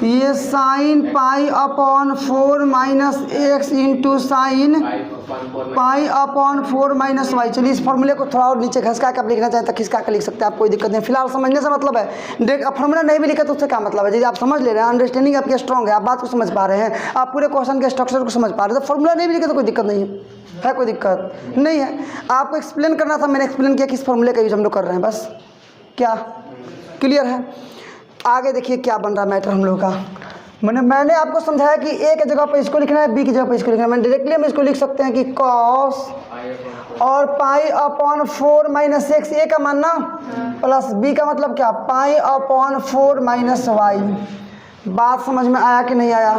ये sine pi upon 4 minus x into sine pi upon 4 minus y. चलिए इस फॉर्मूले को थोड़ा और नीचे घसका के आप लिखना चाहें तो खिसका के लिख सकते हैं, आप कोई दिक्कत नहीं। फिलहाल समझने से मतलब है, डायरेक्ट फॉर्मूला नहीं भी लिखा तो उससे क्या मतलब है। यदि आप समझ ले रहे हैं, अंडरस्टैंडिंग आपकी स्ट्रॉन्ग है, आप बात को समझ पा रहे हैं, आप पूरे क्वेश्चन के स्ट्रक्चर को समझ पा रहे हैं, तो फॉर्मूला नहीं भी लिखा तो कोई दिक्कत नहीं है कोई दिक्कत नहीं है। आपको एक्सप्लेन करना था, मैंने एक्सप्लेन किया किस फॉर्मूले का यूज हम लोग कर रहे हैं, बस क्या क्लियर है। आगे देखिए क्या बन रहा है मैटर हम लोग का। मैंने आपको समझाया कि ए की जगह पर इसको लिखना है, बी की जगह पर इसको लिखना है। मैंने डायरेक्टली हम इसको लिख सकते हैं कि कॉस और पाई अपॉन 4 माइनस एक्स, ए का मानना प्लस बी का मतलब क्या, पाई अपॉन 4 माइनस वाई। बात समझ में आया कि नहीं आया।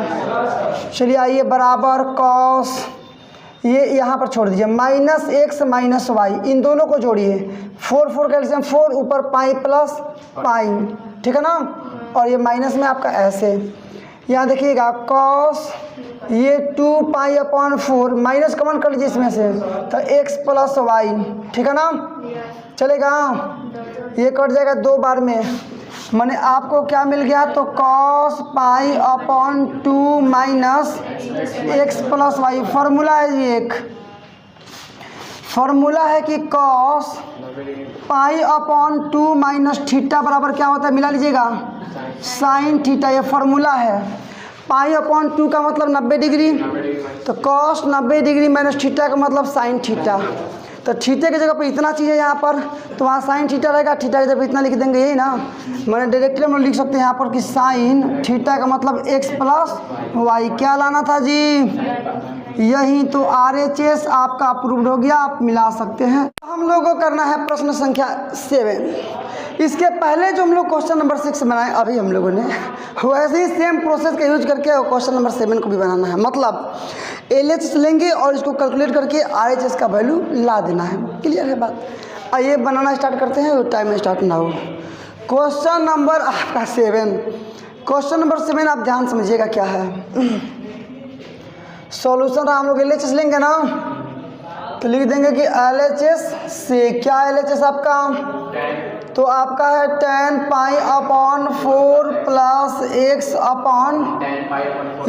चलिए आइए, बराबर कॉस, ये यहाँ पर छोड़ दीजिए, माइनस एक्स माइनस वाई, इन दोनों को जोड़िए, 4 4 कैल्शियम 4, ऊपर पाई प्लस पाई, ठीक है ना। और ये माइनस में आपका ऐसे, यहाँ देखिएगा कॉस ये 2 पाई अपॉन 4, माइनस कॉमन कर लीजिए इसमें से, तो एक्स प्लस वाई, ठीक है ना, चलेगा। ये कट जाएगा 2 बार में, मैंने आपको क्या मिल गया, तो cos pi upon 2 minus x plus y. Formula है ये, एक फार्मूला है कि cos pi upon 2 minus theta बराबर क्या होता है, मिला लीजिएगा, साइन थीटा। ये फार्मूला है। पाई अपॉन 2 का मतलब 90 डिग्री, तो कॉस 90 डिग्री माइनस थीटा का मतलब साइन थीटा। तो थीटे की जगह पर इतना चीज़ है यहाँ पर, तो वहाँ साइन थीटा रहेगा, थीटा की जगह इतना लिख देंगे, यही ना। मैंने डायरेक्टली हम लोग लिख सकते हैं यहाँ पर कि साइन थीटा का मतलब एक्स प्लस वाई। क्या लाना था जी, यही तो RHS आपका अप्रूव्ड हो गया, आप मिला सकते हैं। हम लोगों को करना है प्रश्न संख्या 7। इसके पहले जो हम लोग क्वेश्चन नंबर 6 बनाए अभी हम लोगों ने, वैसे ही सेम प्रोसेस का यूज करके क्वेश्चन नंबर 7 को भी बनाना है। मतलब LHS लेंगे और इसको कैलकुलेट करके RHS का वैल्यू ला देना है। क्लियर है बात। आइए बनाना स्टार्ट करते हैं, टाइम स्टार्ट ना हो। क्वेश्चन नंबर आपका 7, क्वेश्चन नंबर 7 आप ध्यान समझिएगा क्या है। सॉल्यूशन हम लोग LHS लेंगे ना, तो लिख देंगे कि LHS से क्या, LHS आपका तो आपका है 10 पाई अपॉन 4 प्लस एक्स अपॉन,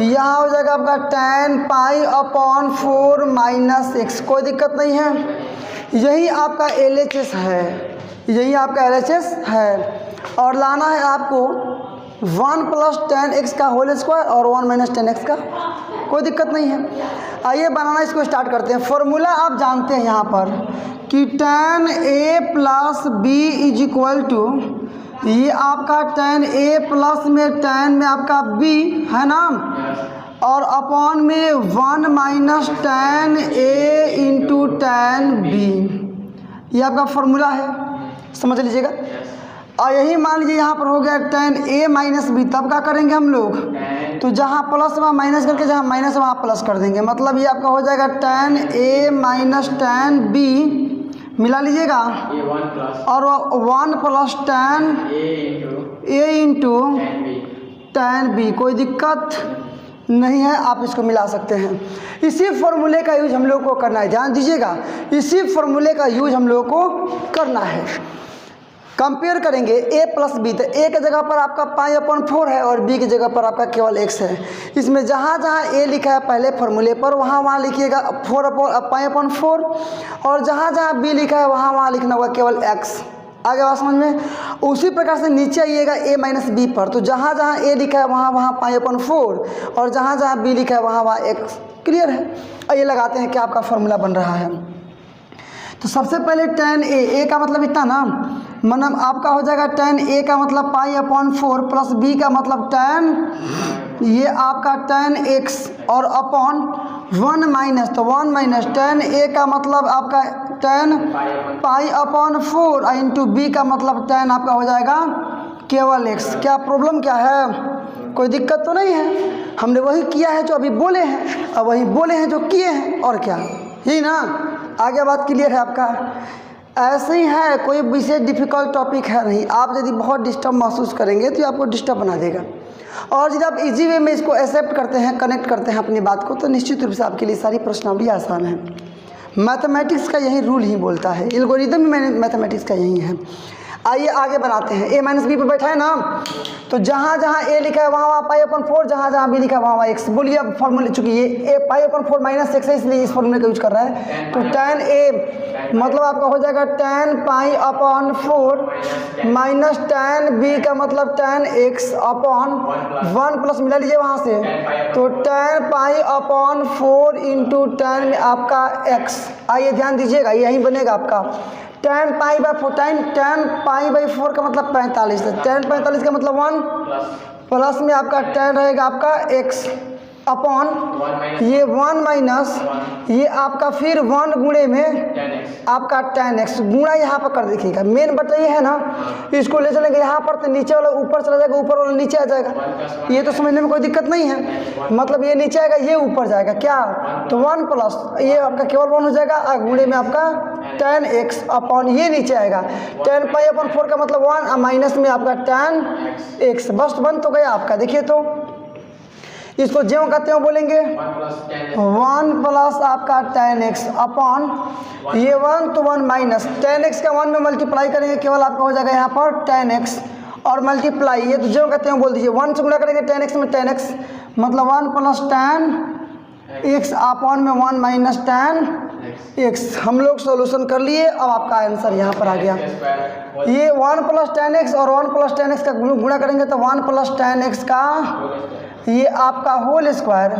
यहाँ हो जाएगा आपका 10 पाई अपॉन 4 माइनस एक्स। कोई दिक्कत नहीं है, यही आपका LHS है, यही आपका LHS है। और लाना है आपको 1 प्लस 10x का होल स्क्वायर और 1 माइनस 10x का, कोई दिक्कत नहीं है। आइए बनाना इसको स्टार्ट करते हैं। फॉर्मूला आप जानते हैं यहाँ पर कि tan a plus b is equal to, ये आपका tan a प्लस में tan में आपका b है ना, और अपॉन में 1 minus tan a into tan b, ये आपका फॉर्मूला है, समझ लीजिएगा। और यही मान लीजिए यहाँ पर हो गया tan a माइनस बी, तब क्या करेंगे हम लोग, तो जहाँ प्लस वहाँ माइनस करके जहाँ माइनस वहाँ प्लस कर देंगे। मतलब ये आपका हो जाएगा tan a minus tan b, मिला लीजिएगा, और 1 plus tan a into tan b। कोई दिक्कत नहीं है, आप इसको मिला सकते हैं। इसी फॉर्मूले का यूज हम लोग को करना है, ध्यान दीजिएगा, इसी फॉर्मूले का यूज हम लोग को करना है। कंपेयर करेंगे a प्लस बी, तो a की जगह पर आपका पाई अपॉन 4 है और b की जगह पर आपका केवल x है। इसमें जहाँ जहाँ a लिखा है पहले फॉर्मूले पर, वहाँ वहाँ लिखिएगा 4 पाई अपॉन 4, और जहाँ जहाँ b लिखा है वहाँ वहाँ लिखना होगा केवल x। आगे बात समझ में। उसी प्रकार से नीचे आइएगा a माइनस बी पर, तो जहाँ जहाँ a लिखा है वहाँ वहाँ पाई अपॉन 4, और जहाँ जहाँ b लिखा है वहाँ वहाँ x। क्लियर है। आइए लगाते हैं क्या आपका फॉर्मूला बन रहा है। तो सबसे पहले tan a का मतलब इतना ना, मतलब आपका हो जाएगा tan a का मतलब पाई अपॉन 4 प्लस b का मतलब tan, ये आपका tan x और अपॉन 1 माइनस, तो 1 माइनस tan a का मतलब आपका tan पाई अपॉन 4 इंटू b का मतलब tan आपका हो जाएगा केवल x। क्या प्रॉब्लम क्या है, कोई दिक्कत तो नहीं है। हमने वही किया है जो अभी बोले हैं, और वही बोले हैं जो किए हैं, और क्या, यही ना। आगे बात क्लियर है आपका। ऐसे ही है, कोई विशेष डिफ़िकल्ट टॉपिक है नहीं। आप यदि बहुत डिस्टर्ब महसूस करेंगे तो आपको डिस्टर्ब बना देगा, और यदि आप इजी वे में इसको एक्सेप्ट करते हैं, कनेक्ट करते हैं अपनी बात को, तो निश्चित रूप से आपके लिए सारी प्रश्नावली आसान है। मैथमेटिक्स का यही रूल ही बोलता है, एल्गोरिदम भी मैथमेटिक्स का यही है। आइए आगे बनाते हैं। a माइनस बी पर बैठा है ना, तो जहाँ जहाँ a लिखा है वहाँ पाई अपन 4, जहाँ जहाँ b लिखा है वहाँ x। बोलिए अब फॉर्मूले, चूंकि ये a pi upon 4 minus x है इसलिए इस फॉर्मूले का यूज कर रहा है। तो tan a मतलब आपका हो जाएगा tan पाई अपॉन 4 माइनस tan b का मतलब tan x अपॉन 1 प्लस मिला लीजिए वहाँ से, तो tan पाई अपॉन 4 इंटू tan में आपका x। आइए ध्यान दीजिएगा, यही बनेगा आपका tan pi by 4, tan pi by 4 का मतलब 45 है, tan 45 का मतलब 1 प्लस में आपका tan रहेगा आपका x अपॉन ये 1 माइनस ये आपका फिर 1 गुणे में आपका tan x। गुणा यहाँ पर कर देखिएगा, मेन बटा ये है ना, इसको ले चलेंगे यहाँ पर तो नीचे वाला ऊपर चला जाएगा, ऊपर वाला नीचे आ जाएगा। ये तो समझने में कोई दिक्कत नहीं है, मतलब ये नीचे आएगा ये ऊपर जाएगा क्या, तो 1 प्लस ये आपका केवल 1 हो जाएगा और गुणे में आपका tan x अपॉन ये नीचे आएगा tan पाई अपॉन 4 का मतलब 1 माइनस में आपका tan x। बस बन तो गया आपका। देखिए तो इसको ज्यों कहते हो बोलेंगे 1 प्लस आपका tan x अपॉन ये 1 तो 1 माइनस tan x का 1 में मल्टीप्लाई करेंगे केवल आपका हो जाएगा यहाँ पर tan x और मल्टीप्लाई ये तो ज्यों कहते हो बोल दीजिए 1 से गुणा करेंगे tan x में tan x मतलब 1 प्लस tan x अपॉन में 1 माइनस tan x। हम लोग सॉल्यूशन कर लिए, अब आपका आंसर यहाँ पर आ गया। ये 1 प्लस tan x और 1 प्लस tan x का गुणा करेंगे तो 1 प्लस tan x का ये आपका होल स्क्वायर,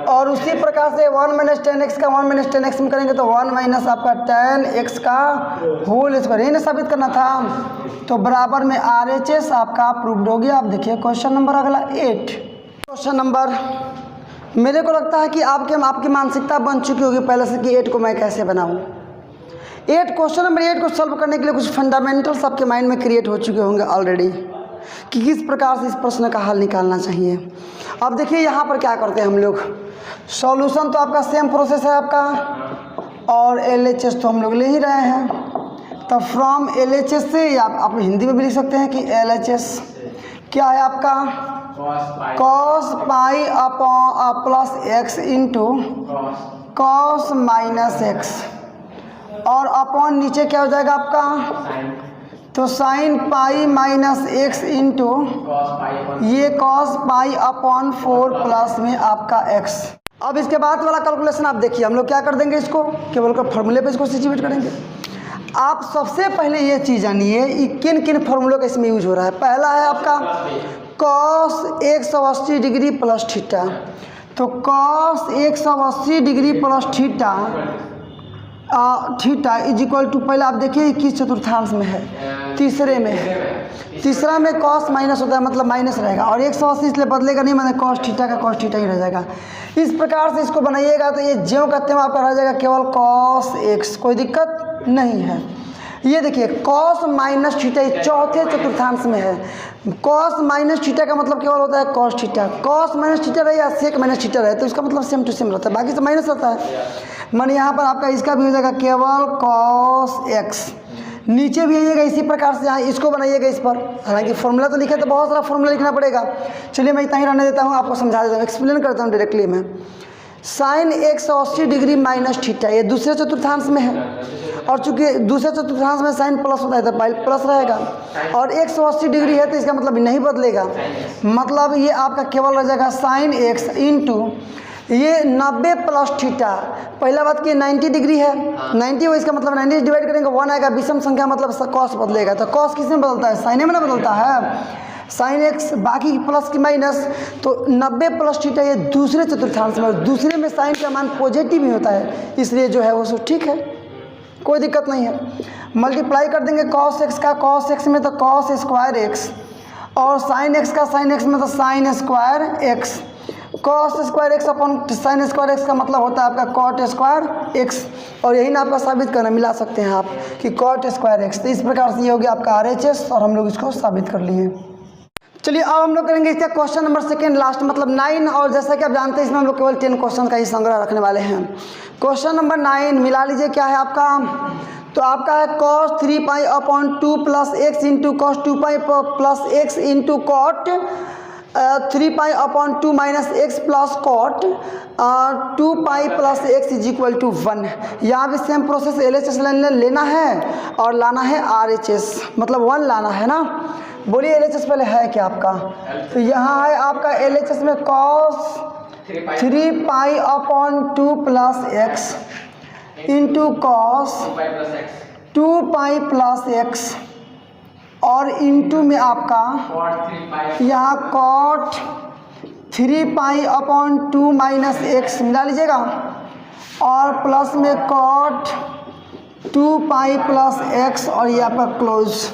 और उसी प्रकार से 1 माइनस tan x का 1 माइनस tan x में करेंगे तो 1 माइनस आपका tan x का होल स्क्वायर। यही ना साबित करना था, तो बराबर में RHS आपका प्रूव्ड हो गया। आप देखिए क्वेश्चन नंबर अगला 8। क्वेश्चन नंबर, मेरे को लगता है कि आपकी मानसिकता बन चुकी होगी पहले से कि 8 को मैं कैसे बनाऊं। क्वेश्चन नंबर 8 को सॉल्व करने के लिए कुछ फंडामेंटल्स आपके माइंड में क्रिएट हो चुके होंगे ऑलरेडी कि किस प्रकार से इस प्रश्न का हल निकालना चाहिए। अब देखिए यहाँ पर क्या करते हैं हम लोग, सॉल्यूशन तो आपका सेम प्रोसेस है आपका, और LHS तो हम लोग ले ही रहे हैं, तो फ्रॉम LHS से या आप हिंदी में भी लिख सकते हैं कि LHS क्या है आपका cos pi upon plus x into cos minus x, और अपॉन नीचे क्या हो जाएगा आपका तो sine pi minus x into ये cos पाई अपॉन 4 प्लस में आपका x। अब इसके बाद वाला कैलकुलेशन आप देखिए, हम लोग क्या कर देंगे, इसको केवल का फॉर्मूले पे इसको सब्स्टिट्यूट करेंगे। आप सबसे पहले ये चीज़ जानिए किन किन फॉर्मूलों का इसमें यूज हो रहा है। पहला है आपका cos 180 डिग्री प्लस थीटा, तो cos 180 degree plus theta theta is equal to, पहले आप देखिए किस चतुर्थांश में है, तीसरे में है, तीसरा में cos माइनस होता है मतलब माइनस रहेगा, और 180 इसलिए बदलेगा नहीं, मतलब cos थीटा का cos थीटा ही रह जाएगा। इस प्रकार से इसको बनाइएगा तो ये ज्यों कहते हैं आपका रह जाएगा केवल cos x, कोई दिक्कत नहीं है। ये देखिए cos माइनस थीटा चौथे चतुर्थांश में है, cos माइनस थीटा का मतलब केवल होता है cos theta, cos minus theta रहे या sec माइनस थीटा रहे तो इसका मतलब सेम टू सेम रहता है, बाकी से माइनस रहता है। माने यहाँ पर आपका इसका भी हो जाएगा केवल cos x, नीचे भी आइएगा इसी प्रकार से, यहाँ इसको बनाइएगा इस पर, हालांकि फॉर्मूला तो लिखे तो बहुत सारा फॉर्मूला लिखना पड़ेगा। चलिए मैं इतना ही रहने देता हूँ, आपको समझा देता हूँ, एक्सप्लेन करता हूँ डायरेक्टली मैं। साइन 180 डिग्री माइनस थीटा ये दूसरे चतुर्थांश में है, और चूंकि दूसरे चतुर्थांश में साइन प्लस होता है तो प्लस रहेगा, और 180 डिग्री है तो इसका मतलब नहीं बदलेगा, मतलब ये आपका केवल रह जाएगा साइन x इंटू ये 90 प्लस थीटा। पहला बात कि 90 डिग्री है, 90 हो इसका मतलब 90 डिवाइड करेंगे 1 आएगा, विषम संख्या मतलब कॉस बदलेगा, तो कॉस किस में बदलता है, साइन में ना बदलता है, साइन x बाकी प्लस की माइनस, तो 90 प्लस थीटा ये दूसरे चतुर्थांश में, और दूसरे में साइन का मान पॉजिटिव ही होता है, इसलिए जो है वो सब ठीक है, कोई दिक्कत नहीं है। मल्टीप्लाई कर देंगे cos x का, cos x में तो cos स्क्वायर x, और साइन x का साइन x में तो sine square x, cos square x upon sine square x का मतलब होता है आपका cot स्क्वायर x, और यही ना आपका साबित करना मिला सकते हैं आप कि cot स्क्वायर x। तो इस प्रकार से ये हो गया आपका RHS, और हम लोग इसको साबित कर लिए। चलिए अब हम लोग करेंगे इसका क्वेश्चन नंबर सेकेंड लास्ट मतलब 9, और जैसा कि आप जानते हैं इसमें हम लोग केवल 10 क्वेश्चन का ही संग्रह रखने वाले हैं। क्वेश्चन नंबर 9 मिला लीजिए क्या है आपका, तो आपका है cos 3 pi upon 2 plus x into cos 2 pi plus x into cot 3 pi upon 2 minus x plus cot 2 pi plus x is equal to 1। यहाँ भी सेम प्रोसेस LHS लेना है और लाना है RHS, मतलब 1 लाना है ना। बोलिए LHS पहले है क्या आपका? तो यहाँ है आपका LHS में cos 3 pi upon 2 plus x into cos 2 pi plus x और इंटू में आपका यहाँ cot 3 pi upon 2 minus x मिला लीजिएगा और प्लस में कॉट 2 पाई प्लस एक्स और ये आपका क्लोज।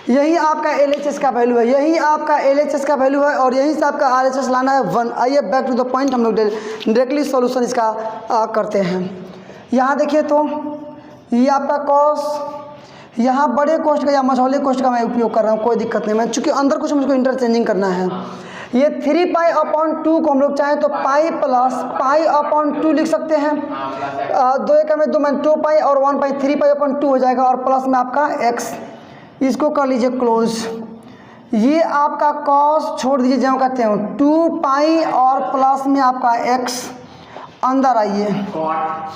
यही आपका LHS का वैल्यू है, यही आपका LHS का वैल्यू है और यहीं से आपका RHS लाना है 1। आइए बैक टू द पॉइंट, हम लोग डायरेक्टली सॉल्यूशन इसका करते हैं। यहाँ देखिए तो ये आपका कॉस, यहाँ बड़े कोष्ठ का या मझौले कोष्ठ का मैं उपयोग कर रहा हूँ, कोई दिक्कत नहीं। मैं चूँकि अंदर कुछ मुझको इंटरचेंजिंग करना है। ये 3 पाई अपॉन 2 को हम लोग चाहें तो पाई प्लस पाई अपॉन 2 लिख सकते हैं। 2 एक में 2 में 2 पाई और 1 पाई 3 पाई अपॉन 2 हो जाएगा और प्लस में आपका एक्स, इसको कर लीजिए क्लोज। ये आपका कॉस छोड़ दीजिए जहाँ कहते हैं 2 पाई और प्लस में आपका एक्स। अंदर आइए,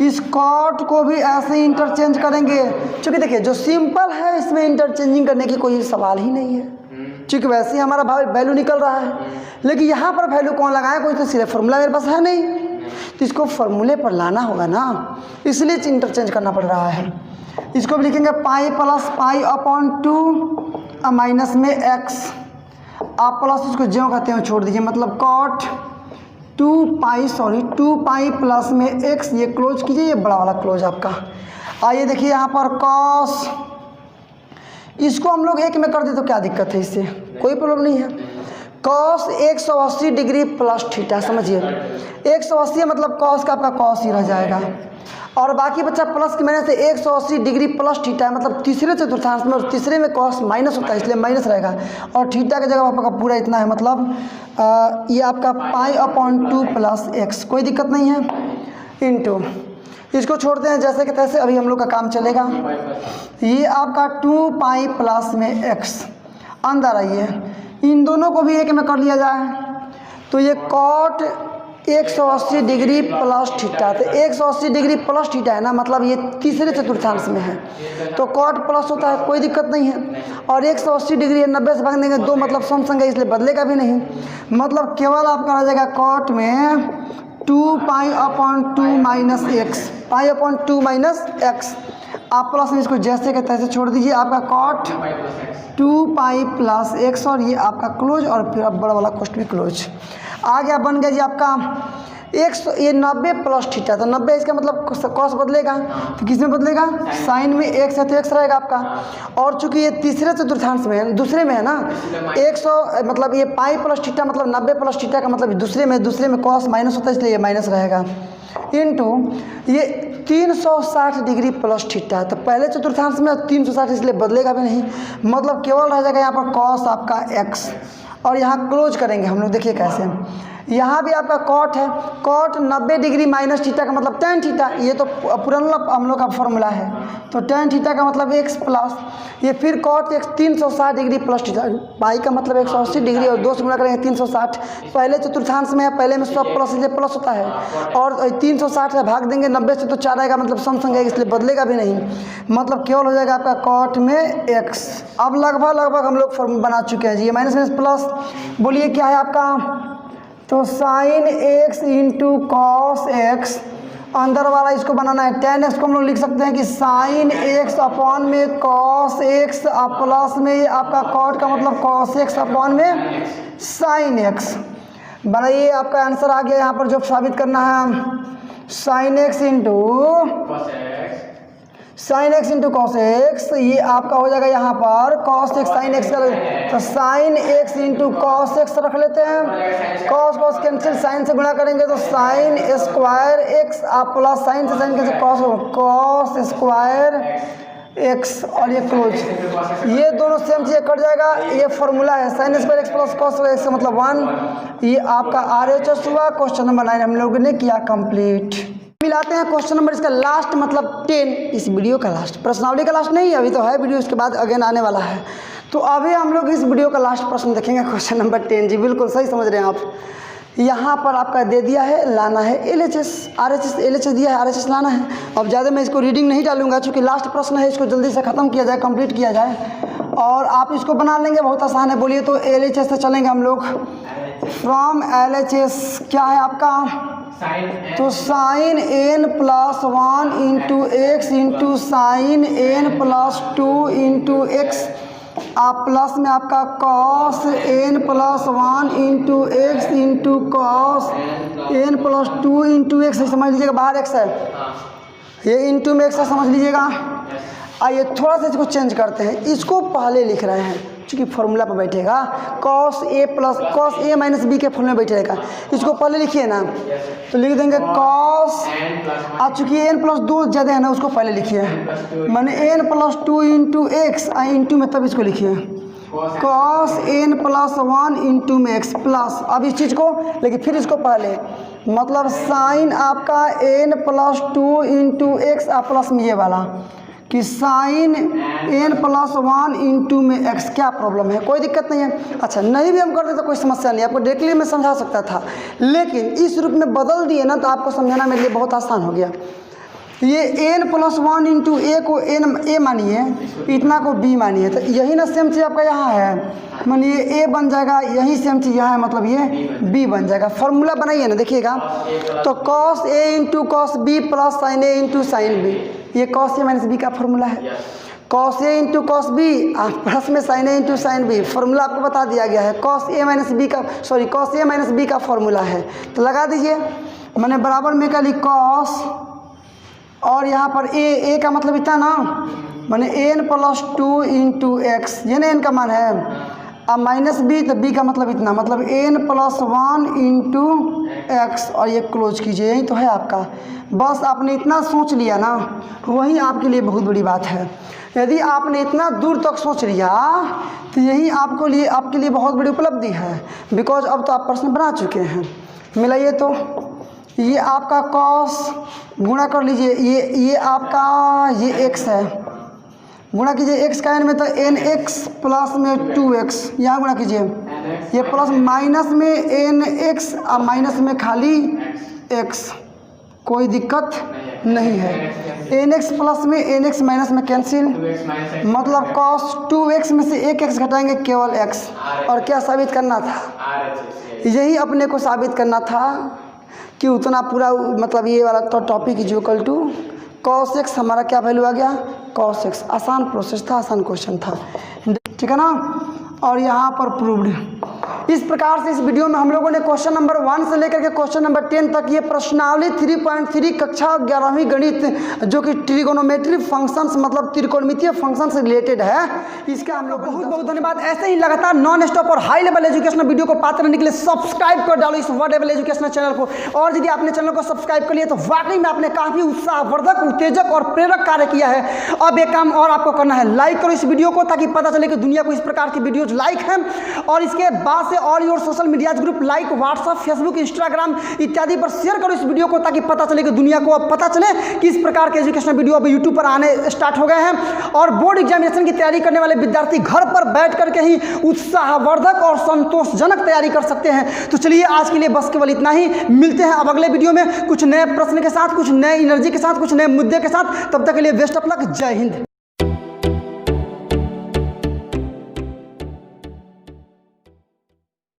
इस कॉट को भी ऐसे ही इंटरचेंज करेंगे। क्योंकि देखिए जो सिंपल है इसमें इंटरचेंजिंग करने की कोई सवाल ही नहीं है, क्योंकि वैसे ही हमारा वैल्यू निकल रहा है। लेकिन यहाँ पर वैल्यू कौन लगाए, कोई तो सीधे फार्मूला मेरे पास है नहीं, तो इसको फार्मूले पर लाना होगा ना, इसलिए इंटरचेंज करना पड़ रहा है। इसको भी लिखेंगे pi plus pi upon 2 minus में एक्स, आप प्लस इसको जो कहते हैं छोड़ दीजिए, मतलब कॉट 2 पाई प्लस में एक्स, ये क्लोज कीजिए, ये बड़ा वाला क्लोज आपका। आइए देखिए यहाँ पर कॉस, इसको हम लोग 1 में कर दे तो क्या दिक्कत है, इससे कोई प्रॉब्लम नहीं है। कॉस 180 डिग्री प्लस थीटा, समझिए 180 मतलब कॉस का आपका कॉस ही रह जाएगा और बाकी बच्चा प्लस की मैंने से 180 डिग्री प्लस थीटा है, मतलब तीसरे चतुर्थांश में, और तीसरे में कॉस माइनस होता है इसलिए माइनस रहेगा और थीटा की जगह आपका पूरा इतना है, मतलब ये आपका पाई अपॉन 2 प्लस एक्स, कोई दिक्कत नहीं है। इंटू इसको छोड़ते हैं जैसे कि तैसे, अभी हम लोग का काम चलेगा। ये आपका 2 पाई प्लस में एक्स। अंदर आइए, इन दोनों को भी 1 में कर लिया जाए तो ये कॉट 180 डिग्री प्लस थीटा, तो 180 डिग्री प्लस थीटा है ना, मतलब ये तीसरे चतुर्थांश में है तो कॉट प्लस होता है, कोई दिक्कत नहीं है। और 180 डिग्री 90 से भाग देंगे 2, मतलब सम संख्या इसलिए बदलेगा भी नहीं, मतलब केवल आपका रह जाएगा कॉट में 2 पाई upon 2 minus x, pi upon 2 minus x. आप प्लस में इसको जैसे के तैसे छोड़ दीजिए, आपका कॉट 2 पाई प्लस एक्स और ये आपका क्लोज और फिर अब बड़ा वाला कोष्ठ भी क्लोज आ गया। बन गया जी आपका 100, ये 90 प्लस थीटा, तो 90 इसका मतलब कॉस बदलेगा तो किस में बदलेगा, साइन में एक्स है तो एक्स रहेगा आपका। और चूंकि ये तीसरे चतुर्थांश में है, दूसरे में है ना 100, मतलब ये पाई प्लस थीटा मतलब 90 प्लस थीटा का मतलब दूसरे में कॉस माइनस होता है इसलिए ये माइनस रहेगा। इंटू ये 360 डिग्री प्लस थीटा है, तो पहले चतुर्थांश में 360 इसलिए बदलेगा भी नहीं, मतलब केवल रह जाएगा यहाँ पर कॉस आपका एक्स और यहाँ क्लोज करेंगे हम लोग। देखिए कैसे, यहाँ भी आपका कॉट है, कॉट 90 डिग्री माइनस थीटा का मतलब टेन थीटा, ये तो पुराना हम लोग का फॉर्मूला है, तो टेन थीटा का मतलब एक्स प्लस ये फिर cot x 360 degree plus theta, pi का मतलब 180 डिग्री और 2 से गुणा करेंगे 360, पहले चतुर्थांश में है, पहले में सब प्लस इसलिए प्लस होता है और 360 से भाग देंगे 90 से तो 4 आएगा, मतलब सम संख्या इसलिए बदलेगा भी नहीं, मतलब केवल हो जाएगा आपका कॉट में एक्स। अब लगभग हम लोग फॉर्मूला बना चुके हैं जी, ये माइनस माइनस प्लस, बोलिए क्या है आपका, तो sine x into cos x, अंदर वाला इसको बनाना है, tan एक्स को हम लोग लिख सकते हैं कि साइन एक्स अपॉन में कॉस एक्स प्लस में आपका कॉट का मतलब कॉस एक्स अपॉन में साइन एक्स। बनाइए, आपका आंसर आ गया। यहाँ पर जो साबित करना है sine x into cos x, ये आपका हो जाएगा यहाँ पर कॉस एक्स साइन एक्स का, तो sine x into cos x रख लेते हैं, कॉस कैंसिल, साइन से गुणा करेंगे तो साइन स्क्वायर एक्स आप प्लस साइन से sine cancel cos square x और ये क्लोज, ये दोनों सेम चीज़ कट जाएगा। ये फॉर्मूला है sign square x plus cos x का मतलब 1। ये आपका RHS हुआ। क्वेश्चन नंबर 9 हम लोगों ने किया कंप्लीट। मिलाते हैं क्वेश्चन नंबर इसका लास्ट, मतलब 10, इस वीडियो का लास्ट, प्रश्नावली का लास्ट नहीं, अभी तो है वीडियो, इसके बाद अगेन आने वाला है। तो अभी हम लोग इस वीडियो का लास्ट प्रश्न देखेंगे, क्वेश्चन नंबर 10। जी बिल्कुल सही समझ रहे हैं आप। यहाँ पर आपका दे दिया है, लाना है LHS, RHS, LHS दिया है, RHS लाना है। अब ज़्यादा मैं इसको रीडिंग नहीं डालूंगा, चूँकि लास्ट प्रश्न है, इसको जल्दी से ख़त्म किया जाए, कंप्लीट किया जाए, और आप इसको बना लेंगे, बहुत आसान है। बोलिए तो LHS से चलेंगे हम लोग। फ्रॉम LHS क्या है आपका, तो sine n + 1 into x into sine n + 2 into x, आप प्लस में आपका cos n + 1 into x into cos n + 2 into x, समझ लीजिएगा, बाहर एक्स है, ये इंटू में एक्स है, समझ लीजिएगा। आइए थोड़ा सा इसको चेंज करते हैं, इसको पहले लिख रहे हैं क्योंकि फॉर्मूला पर बैठेगा, cos a माइनस बी के फॉर्मूला में बैठेगा, इसको पहले लिखिए ना, तो लिख देंगे cos, अब चूँकि n + 2 ज़्यादा है ना, उसको पहले लिखिए, मैंने n + 2 इंटू एक्स, इंटू में तब इसको लिखिए cos n + 1 इंटू में एक्स प्लस, अब इस चीज़ को लेकिन फिर इसको पहले, मतलब साइन आपका n + 2 इंटू एक्स, प्लस में ये वाला कि साइन n + 1 इंटू में एक्स, क्या प्रॉब्लम है, कोई दिक्कत नहीं है। अच्छा नहीं भी हम करते तो कोई समस्या नहीं, आपको डायरेक्टली मैं समझा सकता था, लेकिन इस रूप में बदल दिए ना, तो आपको समझाना मेरे लिए बहुत आसान हो गया। ये n + 1 इंटू ए को a मानिए, इतना को b मानिए, तो यही ना सेम चीज़ आपका यहाँ है, मानिए a बन जाएगा, यही सेम चीज़ यहाँ है, मतलब ये b बन जाएगा। फॉर्मूला बनाइए ना, देखिएगा, तो cos a into cos b plus sin a into sin b, ये cos a माइनस b का फॉर्मूला है। cos a into cos b plus में sin a into sin b, formula आपको बता दिया गया है, cos a माइनस b का फॉर्मूला है, तो लगा दीजिए, मैंने बराबर में क्या लिख cos, और यहाँ पर a का मतलब इतना ना, मैंने n + 2 इंटू एक्स, ये ना n का मान है, अब माइनस b, तो b का मतलब इतना, मतलब n + 1 इंटू एक्स, और ये क्लोज कीजिए, यही तो है आपका। बस आपने इतना सोच लिया ना, वही आपके लिए बहुत बड़ी बात है। यदि आपने इतना दूर तक सोच लिया तो यही आपके लिए बहुत बड़ी उपलब्धि है, बिकॉज अब तो आप प्रश्न बना चुके हैं। मिलाइए तो, ये आपका कॉस, गुणा कर लीजिए, ये आपका ये x है, गुणा कीजिए x का n में, तो nx प्लस में 2x, यहाँ गुणा कीजिए, ये प्लस माइनस में nx, और माइनस में खाली x, कोई दिक्कत नहीं है। nx प्लस में nx माइनस में कैंसिल, मतलब cos 2x में से एक x घटाएंगे, केवल x, और क्या साबित करना था, यही अपने को साबित करना था कि उतना पूरा, मतलब ये वाला तो topic is equal to cos x, हमारा क्या वैल्यू आ गया, cos x। आसान प्रोसेस था, आसान क्वेश्चन था, ठीक है ना। और यहाँ पर प्रूव्ड। इस प्रकार से इस वीडियो में हम लोगों ने क्वेश्चन नंबर 1 से लेकर के क्वेश्चन नंबर 10 तक ये प्रश्नावली 3.3 कक्षा 11वीं गणित, जो कि ट्रिगोनोमेट्री फंक्शंस, मतलब त्रिकोणमितीय फंक्शन से रिलेटेड है, इसका हम लोग बहुत बहुत धन्यवाद। ऐसे ही लगातार नॉन स्टॉप और हाई लेवल एजुकेशनल वीडियो को पाते रहने के लिए सब्सक्राइब कर डालो इस वर्ड लेवल एजुकेशनल चैनल को। और यदि आपने चैनल को सब्सक्राइब कर लिया तो वाकई में आपने काफी उत्साहवर्धक, उत्तेजक और प्रेरक कार्य किया है। अब एक काम और आपको करना है, लाइक करो इस वीडियो को, ताकि पता चले कि दुनिया को इस प्रकार की वीडियोज लाइक है। और इसके बाद से all your social media group like WhatsApp, Facebook, Instagram इत्यादि पर शेयर करो इस वीडियो को, ताकि पता चले कि दुनिया को अब पता चले कि इस प्रकार के एजुकेशनल वीडियो अब यूट्यूब पर आने स्टार्ट हो गए हैं। और बोर्ड एग्जामिनेशन की तैयारी करने वाले विद्यार्थी घर पर बैठ करके ही उत्साहवर्धक और संतोषजनक तैयारी कर सकते हैं। तो चलिए आज के लिए बस केवल इतना ही, मिलते हैं अब अगले वीडियो में कुछ नए प्रश्न के साथ, कुछ नए एनर्जी के साथ, कुछ नए मुद्दे के साथ। तब तक के लिए बेस्ट ऑफ लक, जय हिंद।